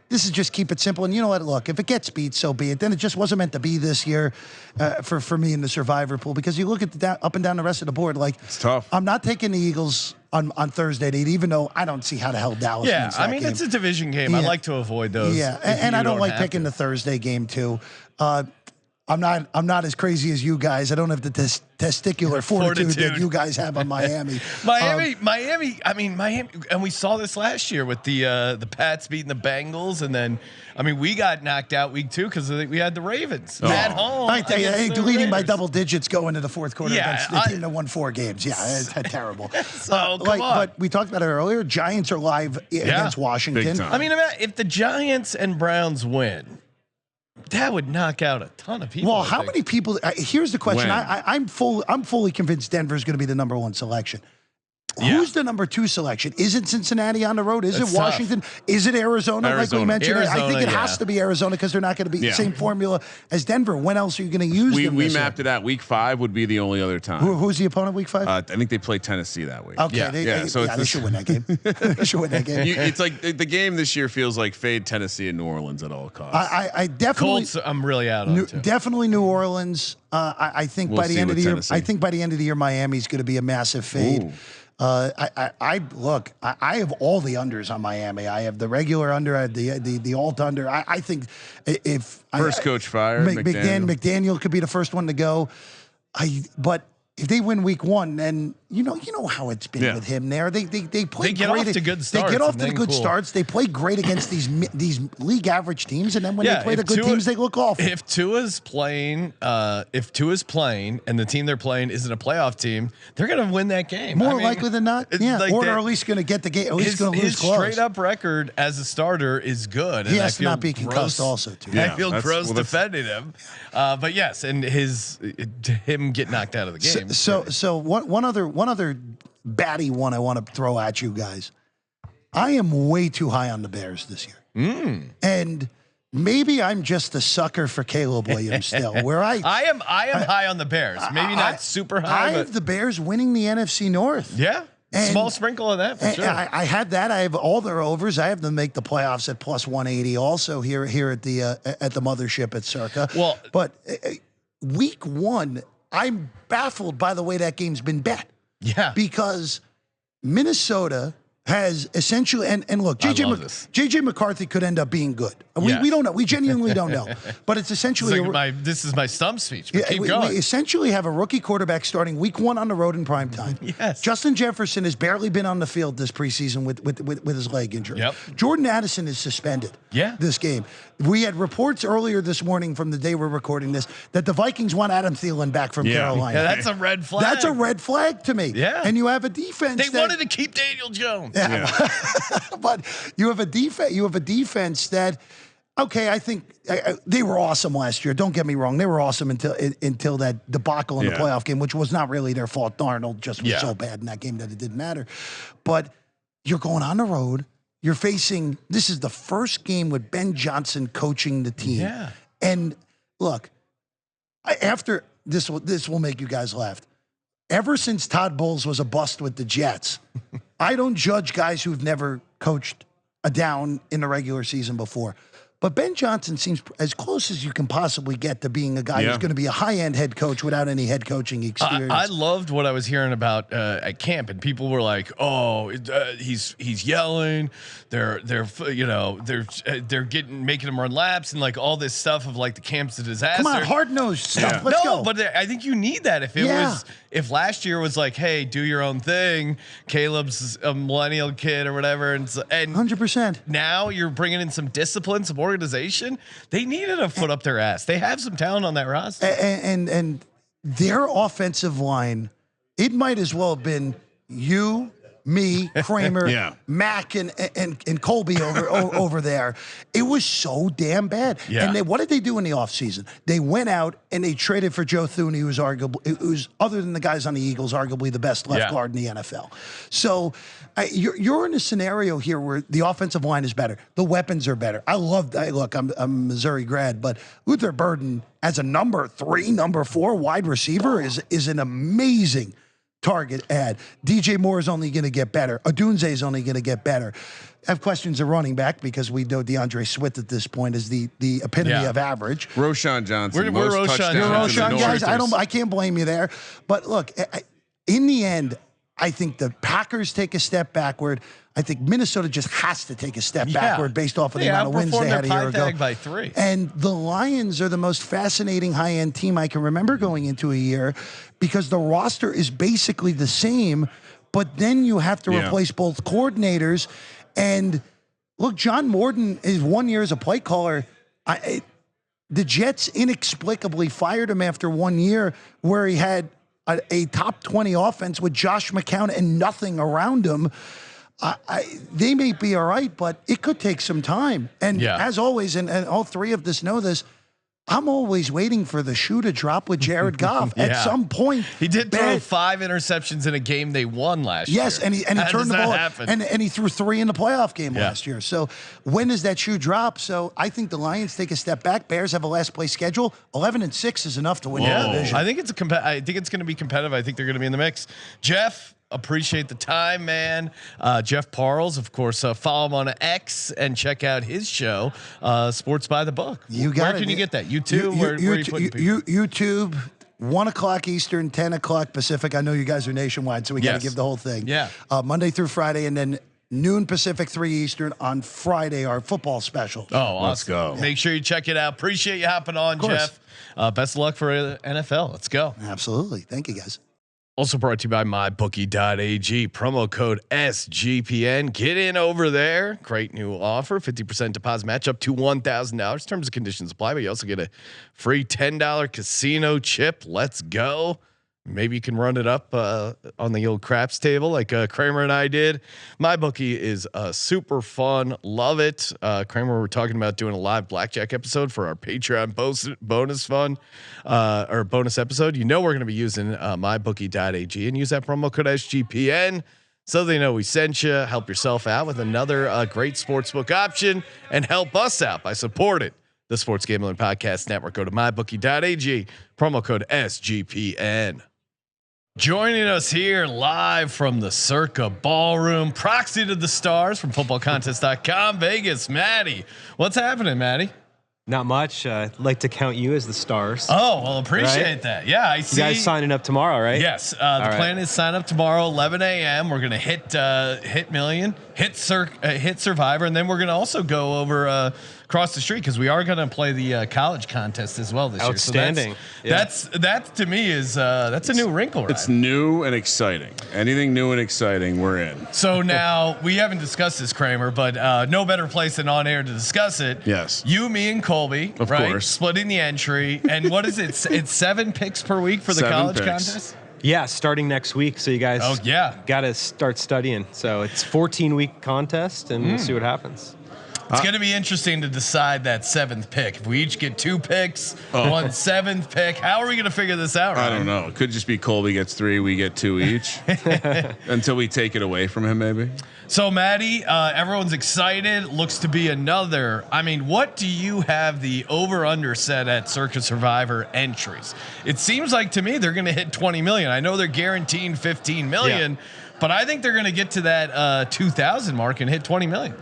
This is just keep it simple. And you know what? Look, if it gets beat, so be it. Then it just wasn't meant to be this year for me in the survivor pool because you look at up and down the rest of the board. Like, it's tough. I'm not taking the Eagles on Thursday night, even though I don't see how the hell Dallas wins that game. It's a division game. I like to avoid those. Yeah, and I don't like picking the Thursday game too. I'm not as crazy as you guys. I don't have the testicular fortitude that you guys have on Miami. Miami. I mean, Miami, and we saw this last year with the Pats beating the Bengals, and then we got knocked out week 2 because we had the Ravens at home. I tell you, leading by double digits going into the fourth quarter against the team that won 4 games. Yeah, it's terrible. So come on. But we talked about it earlier. Giants are live against Washington. I mean, if the Giants and Browns win, that would knock out a ton of people. Well, how many people? Here's the question. I'm fully convinced Denver's going to be the number 1 selection. Who's the number 2 selection? Is it Cincinnati on the road? Is it Washington? Tough. Is it Arizona? Like we mentioned, I think it has to be Arizona because they're not going to be the same formula as Denver. When else are you going to use them? We mapped it out. Week 5 would be the only other time. Who's the opponent week 5? I think they play Tennessee that week. Okay, they should win that game. They should win that game. It's like the game this year feels like fade Tennessee and New Orleans at all costs. I definitely. Colts, I'm really out on too. Definitely New Orleans. I think by the end of the year, Tennessee. I think by the end of the year, Miami's going to be a massive fade. Ooh. I have all the unders on Miami. I have the regular under, I have the alt under. I think if coach fired, McDaniel could be the first one to go. But if they win week 1, then you know how it's been with him there. They play. They get great off to good starts. They get off to the good starts. They play great against these league average teams, and then when they play the good teams, they look awful. If Tua's playing, and the team they're playing isn't a playoff team, they're going to win that game. More likely than not, yeah. Or they're at least going to get the game. At least going to lose his close. Straight up record as a starter is good. He has to not be concussed also too. I feel gross defending him, but yes, and him get knocked out of the game. So one other batty one I want to throw at you guys. I am way too high on the Bears this year, and maybe I'm just a sucker for Caleb Williams still. Where I am high on the Bears, maybe not super high. I have the Bears winning the NFC North. Yeah. Small sprinkle of that for sure. I had that. I have all their overs. I have them make the playoffs at plus 180. Also here at the mothership at Circa. Well, but week 1, I'm baffled by the way that game's been bet. Yeah, because Minnesota has essentially and look, JJ McCarthy could end up being good. We don't know. We genuinely don't know. But it's essentially this is my stump speech. But keep going. We essentially have a rookie quarterback starting week 1 on the road in prime time. Yes. Justin Jefferson has barely been on the field this preseason with his leg injury. Yep. Jordan Addison is suspended. This game. We had reports earlier this morning from the day we're recording this that the Vikings want Adam Thielen back from Carolina. Yeah, that's a red flag. That's a red flag to me. Yeah. And you have a defense. They wanted to keep Daniel Jones. Yeah. But you have a defense that, okay, I think they were awesome last year. Don't get me wrong. They were awesome until that debacle in the playoff game, which was not really their fault. Darnold just was so bad in that game that it didn't matter. But you're going on the road. You're facing, this is the first game with Ben Johnson coaching the team. Yeah. And look, after this will make you guys laugh. Ever since Todd Bowles was a bust with the Jets, I don't judge guys who've never coached a down in the regular season before. But Ben Johnson seems as close as you can possibly get to being a guy who's going to be a high-end head coach without any head coaching experience. I loved what I was hearing about at camp, and people were like, "Oh, he's yelling. They're making him run laps and like all this stuff of like the camp's a disaster." Come on, hard-nosed stuff. Let's go. But I think you need that if last year was like, "Hey, do your own thing." Caleb's a millennial kid or whatever, and 100%. Now you're bringing in some discipline, some organization, they needed a foot up their ass. They have some talent on that roster. And their offensive line, it might as well have been you, me, Kramer, Mac, and Colby over there. It was so damn bad. Yeah. And what did they do in the offseason? They went out and they traded for Joe Thuney, who was arguably, other than the guys on the Eagles, arguably the best left guard in the NFL. So you're in a scenario here where the offensive line is better. The weapons are better. Look, I'm a Missouri grad, but Luther Burden as a number 3, number 4 wide receiver is an amazing target ad. DJ Moore is only going to get better. Odunze is only going to get better. I have questions of running back because we know DeAndre Swift at this point is the epitome of average. Roshan Johnson. We're Roshan. You're Roshan, guys. I can't blame you there. But look, in the end, I think the Packers take a step backward. I think Minnesota just has to take a step backward based off of the amount of wins they had a year ago. By 3. And the Lions are the most fascinating high-end team I can remember going into a year because the roster is basically the same, but then you have to replace both coordinators. And look, John Morden is 1 year as a play caller. The Jets inexplicably fired him after 1 year where he had a top 20 offense with Josh McCown and nothing around him. They may be all right, but it could take some time. And as always, and all three of us know this, I'm always waiting for the shoe to drop with Jared Goff. At some point, he did throw 5 interceptions in a game they won last year. Yes, and he turned the ball, and he threw 3 in the playoff game last year. So when does that shoe drop? So I think the Lions take a step back. Bears have a last place schedule. 11-6 is enough to win the division. I think it's I think it's going to be competitive. I think they're going to be in the mix. Jeff, appreciate the time, man. Jeff Parles, of course, follow him on X and check out his show, Sports by the Book. Where can you get that? YouTube? Where are you putting people? YouTube, 1 o'clock Eastern, 10 o'clock Pacific. I know you guys are nationwide, so we got to give the whole thing. Yeah. Monday through Friday, and then noon Pacific, 3 Eastern on Friday, our football special. Oh, awesome. Let's go. Make sure you check it out. Appreciate you hopping on, Jeff. Best of luck for NFL. Let's go. Absolutely. Thank you, guys. Also brought to you by mybookie.ag. Promo code SGPN. Get in over there. Great new offer. 50% deposit match up to $1,000. Terms and conditions apply, but you also get a free $10 casino chip. Let's go. Maybe you can run it up on the old craps table like Kramer and I did. MyBookie is super fun. Love it. Kramer, we're talking about doing a live blackjack episode for our Patreon bonus fund or bonus episode. You know we're going to be using mybookie.ag and use that promo code SGPN so they know we sent you. Help yourself out with another great sportsbook option and help us out by supporting the Sports Gambling Podcast Network. Go to mybookie.ag, promo code SGPN. Joining us here live from the Circa Ballroom, proxy to the stars from footballcontest.com, Vegas Matty. What's happening, Matty? Not much. I'd like to count you as the stars. Oh, well, appreciate that. Yeah, I see. You guys signing up tomorrow, right? Yes. The plan is sign up tomorrow, 11 a.m. We're going to hit Million, hit Survivor, and then we're going to also go over across the street because we are going to play the college contest as well this year. Outstanding. So that to me is that's a new wrinkle, right? It's new and exciting. Anything new and exciting, we're in. So now we haven't discussed this, Kramer, but no better place than on air to discuss it. Yes. You, me, and Colby, of course, splitting the entry. And what is it? It's 7 picks per week for the college contest. Yeah, starting next week. So you guys, got to start studying. So it's 14-week contest, and we'll see what happens. It's going to be interesting to decide that 7th pick. If we each get 2 picks, 1 7th pick, how are we going to figure this out? Ryan? I don't know. It could just be Colby gets 3, we get 2 each, until we take it away from him, maybe. So, Matty, everyone's excited. Looks to be another. I mean, what do you have the over/under set at Circa Survivor entries? It seems like to me they're going to hit 20 million. I know they're guaranteeing 15 million, but I think they're going to get to that 2,000 mark and hit 20 million.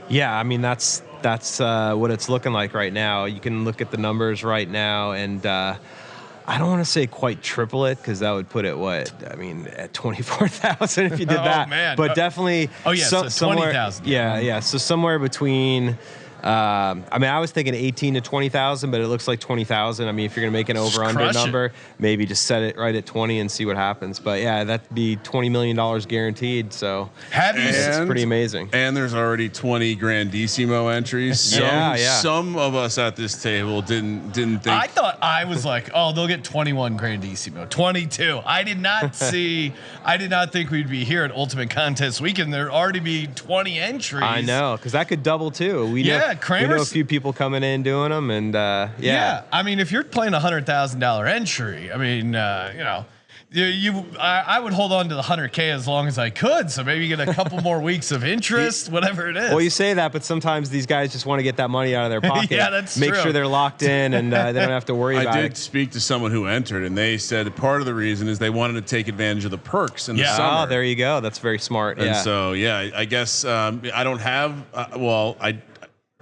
Yeah, I mean that's what it's looking like right now. You can look at the numbers right now, and I don't want to say quite triple it because that would put it at 24,000 if you did that. Man. But definitely. So 20,000. Yeah. So somewhere between I mean, I was thinking 18 to 20,000, but it looks like 20,000. I mean, if you're gonna make an over/under number, maybe just set it right at 20 and see what happens. But yeah, that'd be $20 million guaranteed. So it's pretty amazing. And there's already 20 Grandissimo entries. Some of us at this table didn't think. I thought I was like, oh, they'll get 21 Grandissimo, 22. I did not think we'd be here at Ultimate Contest Weekend. There'd already be 20 entries. I know, because that could double too. We know a few people coming in doing them, and I mean, if you're playing $100,000 entry, I mean, I would hold on to the 100K as long as I could. So maybe get a couple more weeks of interest, whatever it is. Well, you say that, but sometimes these guys just want to get that money out of their pocket. Yeah, that's Make true. sure they're locked in and they don't have to worry about it. I did speak to someone who entered, and they said part of the reason is they wanted to take advantage of the perks in the summer. Oh, there you go. That's very smart. And so, I guess I don't have.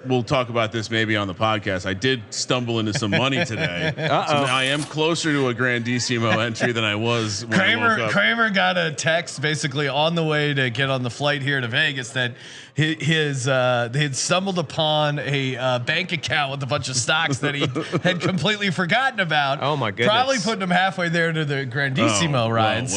We'll talk about this maybe on the podcast. I did stumble into some money today. So I am closer to a Grandissimo entry than I was when I woke up. Kramer got a text basically on the way to get on the flight here to Vegas that they had stumbled upon a bank account with a bunch of stocks that he had completely forgotten about. Oh my goodness! Probably putting him halfway there to the Grandissimo ride.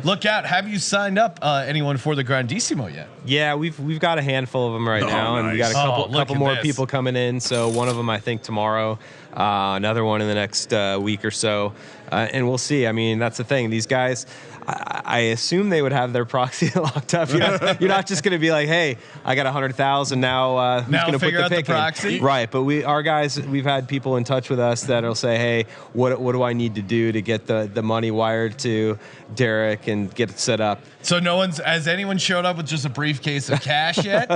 Look out! Have you signed up anyone for the Grandissimo yet? Yeah, we've got a handful of them right now, and we got a couple more people coming in. So one of them I think tomorrow, another one in the next week or so, and we'll see. I mean, that's the thing. These guys, I assume they would have their proxy locked up. You're not just going to be like, hey, I got 100,000 now. Who's going to put the pick in? Proxy? Right, but our guys, we've had people in touch with us that'll say, hey, what do I need to do to get the money wired to Derek and get it set up? So has anyone showed up with just a briefcase of cash yet?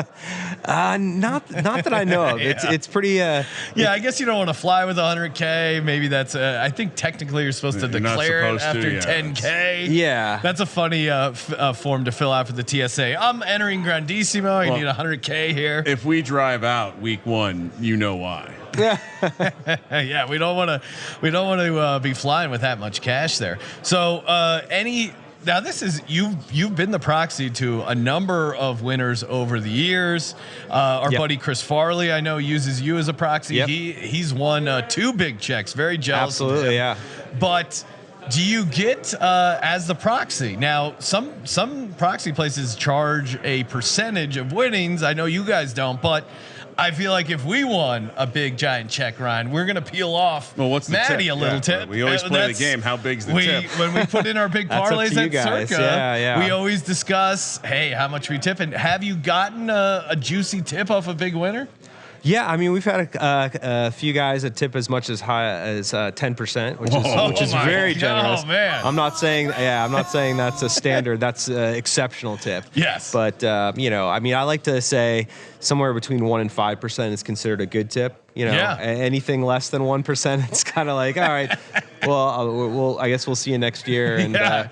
Not that I know of. It's pretty. Yeah, I guess you don't want to fly with 100K. Maybe that's. I think technically you're supposed to declare it after 10K. Yeah, that's a funny form to fill out for the TSA. I'm entering Grandissimo. I need 100K here. If we drive out week 1, you know why. Yeah, we don't want to be flying with that much cash there. So now this is you've been the proxy to a number of winners over the years. Our buddy Chris Farley, I know, uses you as a proxy. Yep. He's won 2 big checks. Very jealous. Absolutely, of him. yeah. But do you get as the proxy? Now, some proxy places charge a percentage of winnings. I know you guys don't, but I feel like if we won a big giant check, Ryan, we're gonna peel off Matty a little tip. We always play the game. How big's the tip? When we put in our big parlays at Circa, we always discuss, hey, how much we tip. And have you gotten a juicy tip off a big winner? Yeah, I mean, we've had a few guys that tip as much as high as 10%, which is very generous. Oh man! I'm not saying that's a standard. That's an exceptional tip. Yes. But I mean, I like to say somewhere between 1 and 5% is considered a good tip. Anything less than 1%, it's kind of like, all right, well, I guess we'll see you next year. And but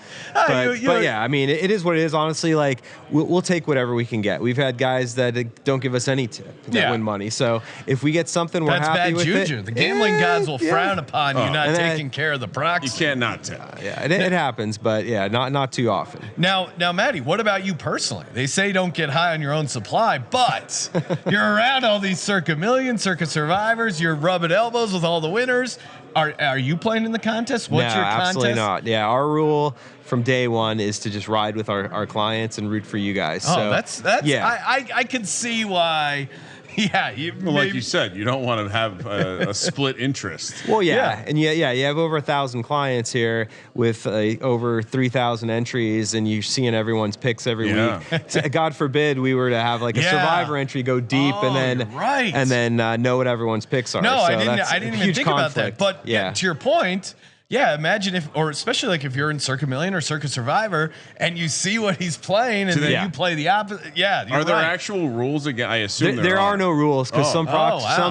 yeah, I mean, it is what it is. Honestly, like we'll take whatever we can get. We've had guys that don't give us any tip that win money. So if we get something, we're happy with it. That's bad juju. The gambling gods will frown upon you not taking care of the proxy. You can't not tip. It happens, but not too often. Now, Matty, what about you personally? They say don't get high on your own supply, but you're around all these Circa Million, Circa Survivors. You're rubbing elbows with all the winners. Are you playing in the contest? What's your contest? Absolutely not. Yeah, our rule from day one is to just ride with our clients and root for you guys. Oh, so, that's I can see why. Yeah, like you said, you don't want to have a split interest. Well, and you have over 1,000 clients here with over 3,000 entries, and you're seeing everyone's picks every week. God forbid we were to have like a Survivor entry go deep, and then know what everyone's picks are. No, so I didn't even think about that. But to your point. Yeah, imagine especially like if you're in Circa Million or Circa Survivor and you see what he's playing and then you play the opposite. Yeah, are there actual rules again? I assume there are no rules because some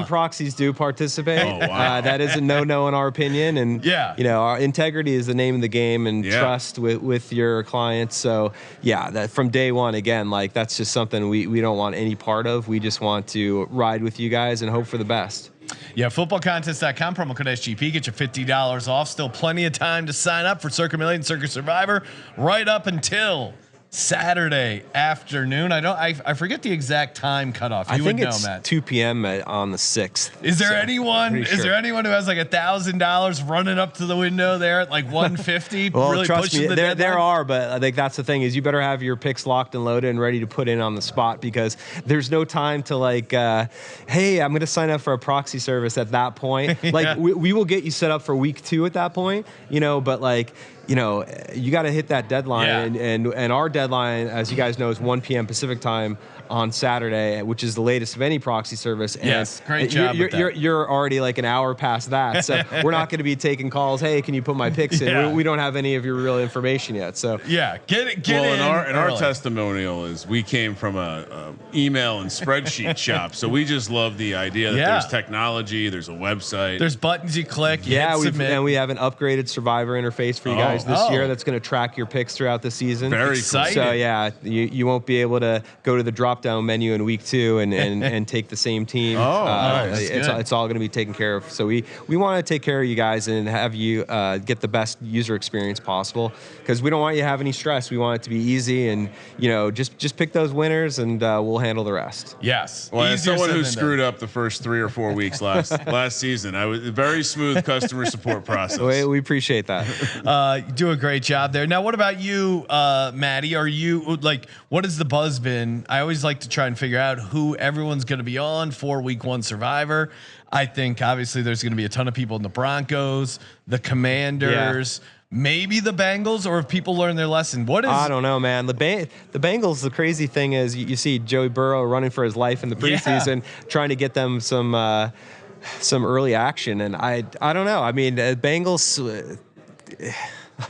proxies do participate. Oh, wow. That is a no in our opinion, and our integrity is the name of the game and trust with your clients. So that from day one, again, like that's just something we don't want any part of. We just want to ride with you guys and hope for the best. Yeah, footballcontest.com, promo code SGP, get you $50 off. Still plenty of time to sign up for Circa Million, Circa Survivor, right up until Saturday afternoon. I forget the exact time cutoff. You I think would know, it's Matt. 2 p.m. on the 6th. Is there anyone? pretty Is sure. there anyone who has like $1,000 running up to the window there at like 150? Well, really trust pushing me, the there deadline? are, but I think that's the thing is you better have your picks locked and loaded and ready to put in on the spot because there's no time to like, hey, I'm going to sign up for a proxy service at that point. Like Yeah. we will get you set up for week 2 at that point, but like, you got to hit that deadline, Yeah. and our deadline, as you guys know, is 1 p.m. Pacific time on Saturday, which is the latest of any proxy service. And Yes, great job with that. You're already like an hour past that, so we're not going to be taking calls. Hey, can you put my picks in? Yeah. We don't have any of your real information yet. So Yeah, get Well, in. and our early. testimonial is we came from a email and spreadsheet shop, so we just love the idea that Yeah. there's technology, there's a website. There's buttons you click. You yeah, hit submit. we have an upgraded Survivor interface for you guys this Oh. year that's going to track your picks throughout the season. Very Exciting. So yeah, you won't be able to go to the drop down menu in week 2 and take the same team. nice. Good. It's all going to be taken care of. So we want to take care of you guys and have you get the best user experience possible because we don't want you to have any stress. We want it to be easy and just pick those winners and we'll handle the rest. Yes. Well, as Easier someone said who than screwed done. up the first 3 or 4 weeks last season, I was a very smooth customer support process. We appreciate that. You do a great job there. Now, what about you, Maddie? Are you like, what has the buzz been? I always like to try and figure out who everyone's going to be on for week 1 Survivor. I think obviously there's going to be a ton of people in the Broncos, the Commanders, maybe the Bengals, or if people learn their lesson. What is? I don't know, man. The Bengals. The crazy thing is, you see Joey Burrow running for his life in the preseason, trying to get them some early action, and I don't know. I mean, Bengals.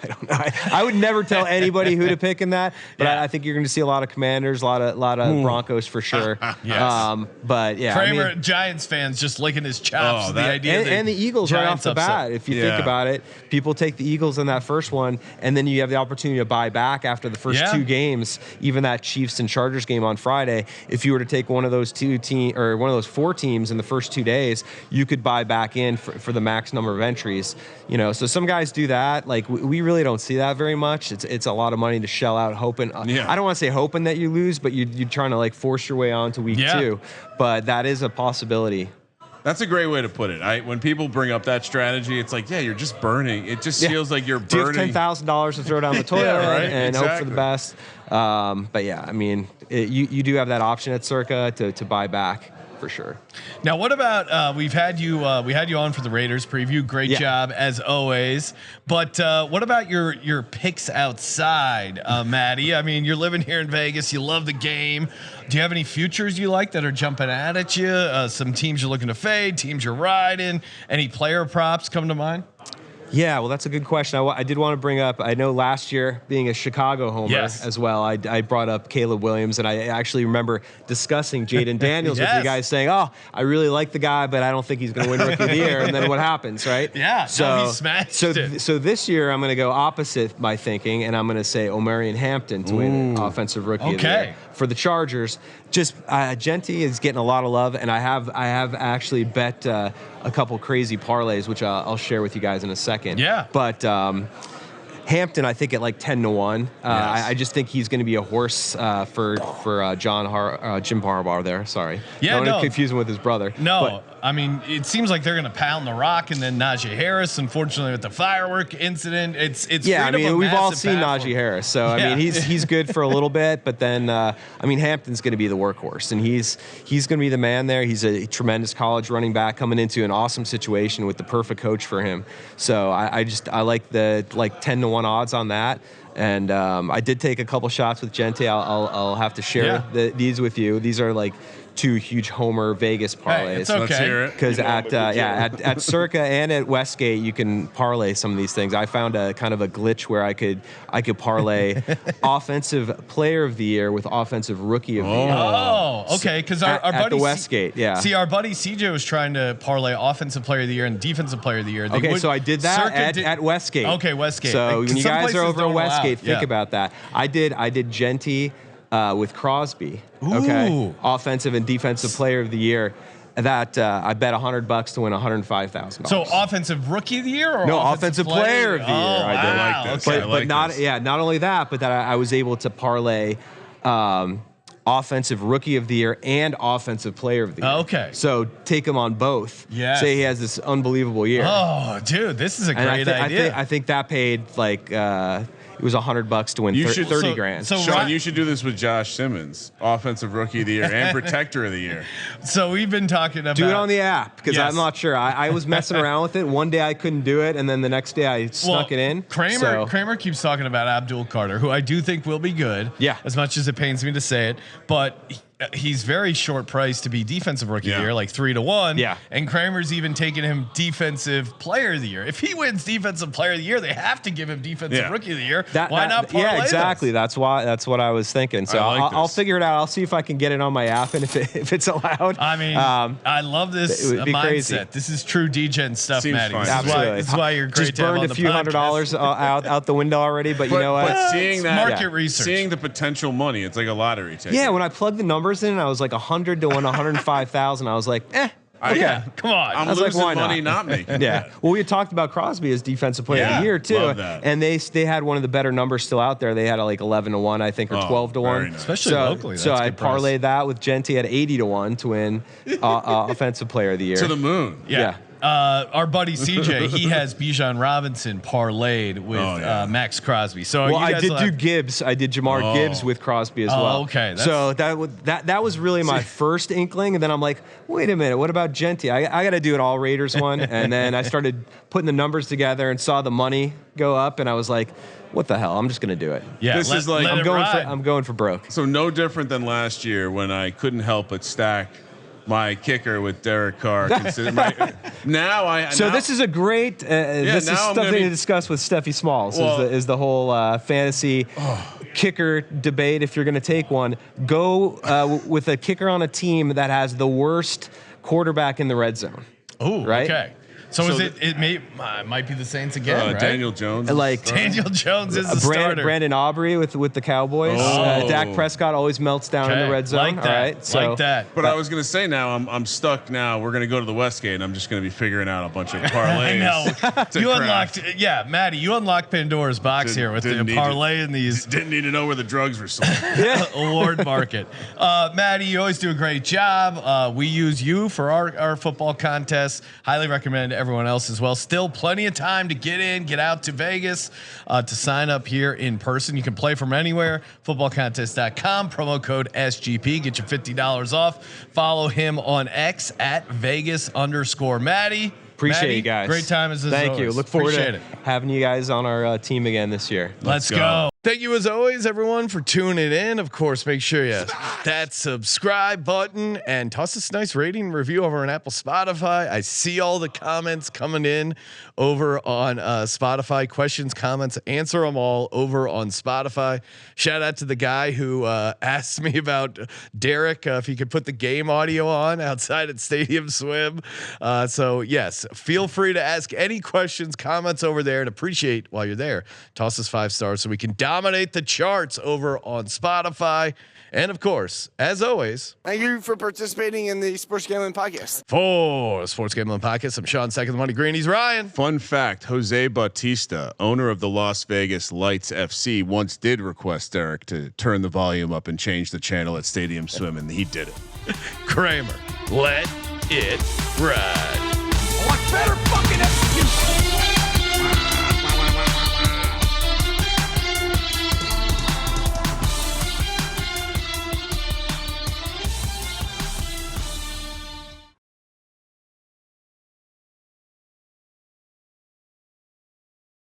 I don't know. I would never tell anybody who to pick in that, but Yeah. I think you're going to see a lot of Commanders, a lot of Broncos for sure. Yes. But yeah, Kramer, Giants fans just licking his chops. Oh, the that- idea and the Eagles right off Giants the upset. bat. If you think about it, people take the Eagles in that first one, and then you have the opportunity to buy back after the first 2 games. Even that Chiefs and Chargers game on Friday, if you were to take one of those 4 teams in the first 2 days, you could buy back in for the max number of entries. So some guys do that. Like we really don't see that very much. It's a lot of money to shell out, hoping. I don't want to say hoping that you lose, but you're trying to like force your way on to week 2. But that is a possibility. That's a great way to put it. When people bring up that strategy, it's like, you're just burning. It just feels like you're Do you have burning. $10,000 to throw down the toilet right, and hope for exactly. the best? But yeah, I mean, you do have that option at Circa to buy back for sure. Now, what about we had you on for the Raiders preview. Great job as always. But what about your picks outside, Maddie? I mean, you're living here in Vegas. You love the game. Do you have any futures you like that are jumping out at you? Some teams you're looking to fade, teams you're riding. Any player props come to mind? Yeah, well, that's a good question. I did want to bring up, I know last year, being a Chicago homer as well, I brought up Caleb Williams, and I actually remember discussing Jaden Daniels with you guys saying, I really like the guy, but I don't think he's going to win Rookie of the Year. And then what happens, right? Yeah, so he smashed it. So this year, I'm going to go opposite my thinking, and I'm going to say Omarion Hampton to win Offensive Rookie of the Year. For the Chargers, just Genty is getting a lot of love, and I have actually bet a couple crazy parlays, which I'll share with you guys in a second. Yeah. But Hampton, I think at like 10-1. I just think he's going to be a horse for Jim Harbaugh there. Sorry. Yeah, Don't no. confuse him with his brother. No, I mean, it seems like they're going to pound the rock, and then Najee Harris, unfortunately, with the firework incident, it's yeah. I freed up mean, a we've all massive seen path for Najee him. Harris, so I mean, he's good for a little bit, but then I mean, Hampton's going to be the workhorse, and he's going to be the man there. He's a tremendous college running back coming into an awesome situation with the perfect coach for him. So I like the 10-1 odds on that. And I did take a couple shots with Gente. I'll have to share these with you. These are like 2 huge homer Vegas parlays. Hey, it's okay. Let's hear it. Because at Circa and at Westgate, you can parlay some of these things. I found a kind of a glitch where I could parlay Offensive Player of the Year with Offensive Rookie of the Year. Oh, okay. Because our At buddy the Westgate, See, our buddy CJ was trying to parlay Offensive Player of the Year and Defensive Player of the Year. So I did that at Westgate. Okay, Westgate. So when Some you guys places are over don't at allow Westgate, it. think about that. I did Genty with Crosby. Okay, Ooh. Offensive and Defensive Player of the Year. that I bet $100 to win $105,000. So offensive rookie of the year, or no, offensive player of the year. I did. Wow, like this. okay. I like But this. not only that, but that I was able to parlay offensive rookie of the year and offensive player of the year. Okay. So take him on both. Yes. Say he has this unbelievable year. Oh, dude, this is a And great idea. I think that paid like it was $100 to win You should- 30 so- grand. so- Sean, Ryan- you should do this with Josh Simmons, offensive rookie of the year and protector of the year. So we've been talking about do it on the app because Yes. I'm not sure. I was messing around with it. One day I couldn't do it, and then the next day I snuck it in. Kramer keeps talking about Abdul Carter, who I do think will be good. Yeah. As much as it pains me to say it, but he's very short priced to be defensive rookie of the year, like 3 to 1. Yeah. And Kramer's even taking him defensive player of the year. If he wins defensive player of the year, they have to give him defensive rookie of the year. Why not parlay Yeah, exactly. those? That's what I was thinking. So I like I'll this. figure it out. I'll see if I can get it on my app and if it's allowed. I mean, I love this it would be mindset. crazy. This is true degen stuff, Seems Matty. fine. This is why you're great Just to have burned on a the few podcast. $100 out the window already, but you know what? But seeing that, market research. seeing the potential money, it's like a lottery ticket. Yeah, when I plugged the numbers in, I was like 100 to win 105,000. I was like, okay. Yeah, come on. I'm I was like, losing why not? money, not making. Yeah. Well, we had talked about Crosby as defensive player of Yeah, the year too, love that. and they had one of the better numbers still out there. They had like 11 to 1, I think, or 12 to 1, very nice. Especially locally, So that's I good price. parlayed that with Genty at 80 to 1 to win offensive player of the year. To the moon. Yeah. Our buddy CJ, he has Bijan Robinson parlayed with Max Crosby. So Well, you I guys did will do have- Gibbs. I did Jamar Gibbs with Crosby as well. okay. So that was really my first inkling, and then I'm like, wait a minute, what about Genty? I got to do an all Raiders one, and then I started putting the numbers together and saw the money go up, and I was like, what the hell? I'm just gonna do it. Yeah, This is like- let I'm it going ride. for broke. So no different than last year when I couldn't help but stack my kicker with Derek Carr. So this is a great. This is now I'm something gonna to be- discuss with Steffi Smalls. Well- is the whole fantasy kicker debate? If you're going to take one, go with a kicker on a team that has the worst quarterback in the red zone. Oh, right? okay. So So is it might be the Saints again, right? Daniel Jones. Like Daniel Jones is the starter. Brandon Aubrey with the Cowboys. Oh. Dak Prescott always melts down in Okay, the red zone. like that. All right, so like that. But I was gonna say now I'm stuck. Now we're gonna go to the Westgate, and I'm just gonna be figuring out a bunch of parlays. I know. to You craft. unlocked, Maddie, you unlocked Pandora's box here with the Didn't need to- parlay and these Didn't need to know where the drugs were sold. award market. Maddie, you always do a great job. We use you for our football contests. Highly recommend everyone else as well. Still plenty of time to get out to Vegas to sign up here in person. You can play from anywhere. Footballcontest.com, promo code SGP, get you $50 off. Follow him on X at Vegas_Matty. appreciate Maddie, you guys. Great time as Thank you. always. Look forward Appreciate to it. having you guys on our team again this year. Let's go. Thank you as always, everyone, for tuning in. Of course, make sure you hit that subscribe button and toss us a nice rating and review over on Apple, Spotify. I see all the comments coming in over on Spotify. Questions, comments, answer them all over on Spotify. Shout out to the guy who asked me about Derek if he could put the game audio on outside at Stadium Swim. So yes, feel free to ask any questions, comments over there, and appreciate while you're there. Toss us 5 stars so we can dominate the charts over on Spotify. And of course, as always, Thank you for participating in the Sports Gambling Podcast. for Sports Gambling Podcast, I'm Sean, second the money green. He's Ryan. Fun fact: Jose Bautista, owner of the Las Vegas Lights FC, once did request Derek to turn the volume up and change the channel at Stadium Swim, and he did it. Kramer, let it ride.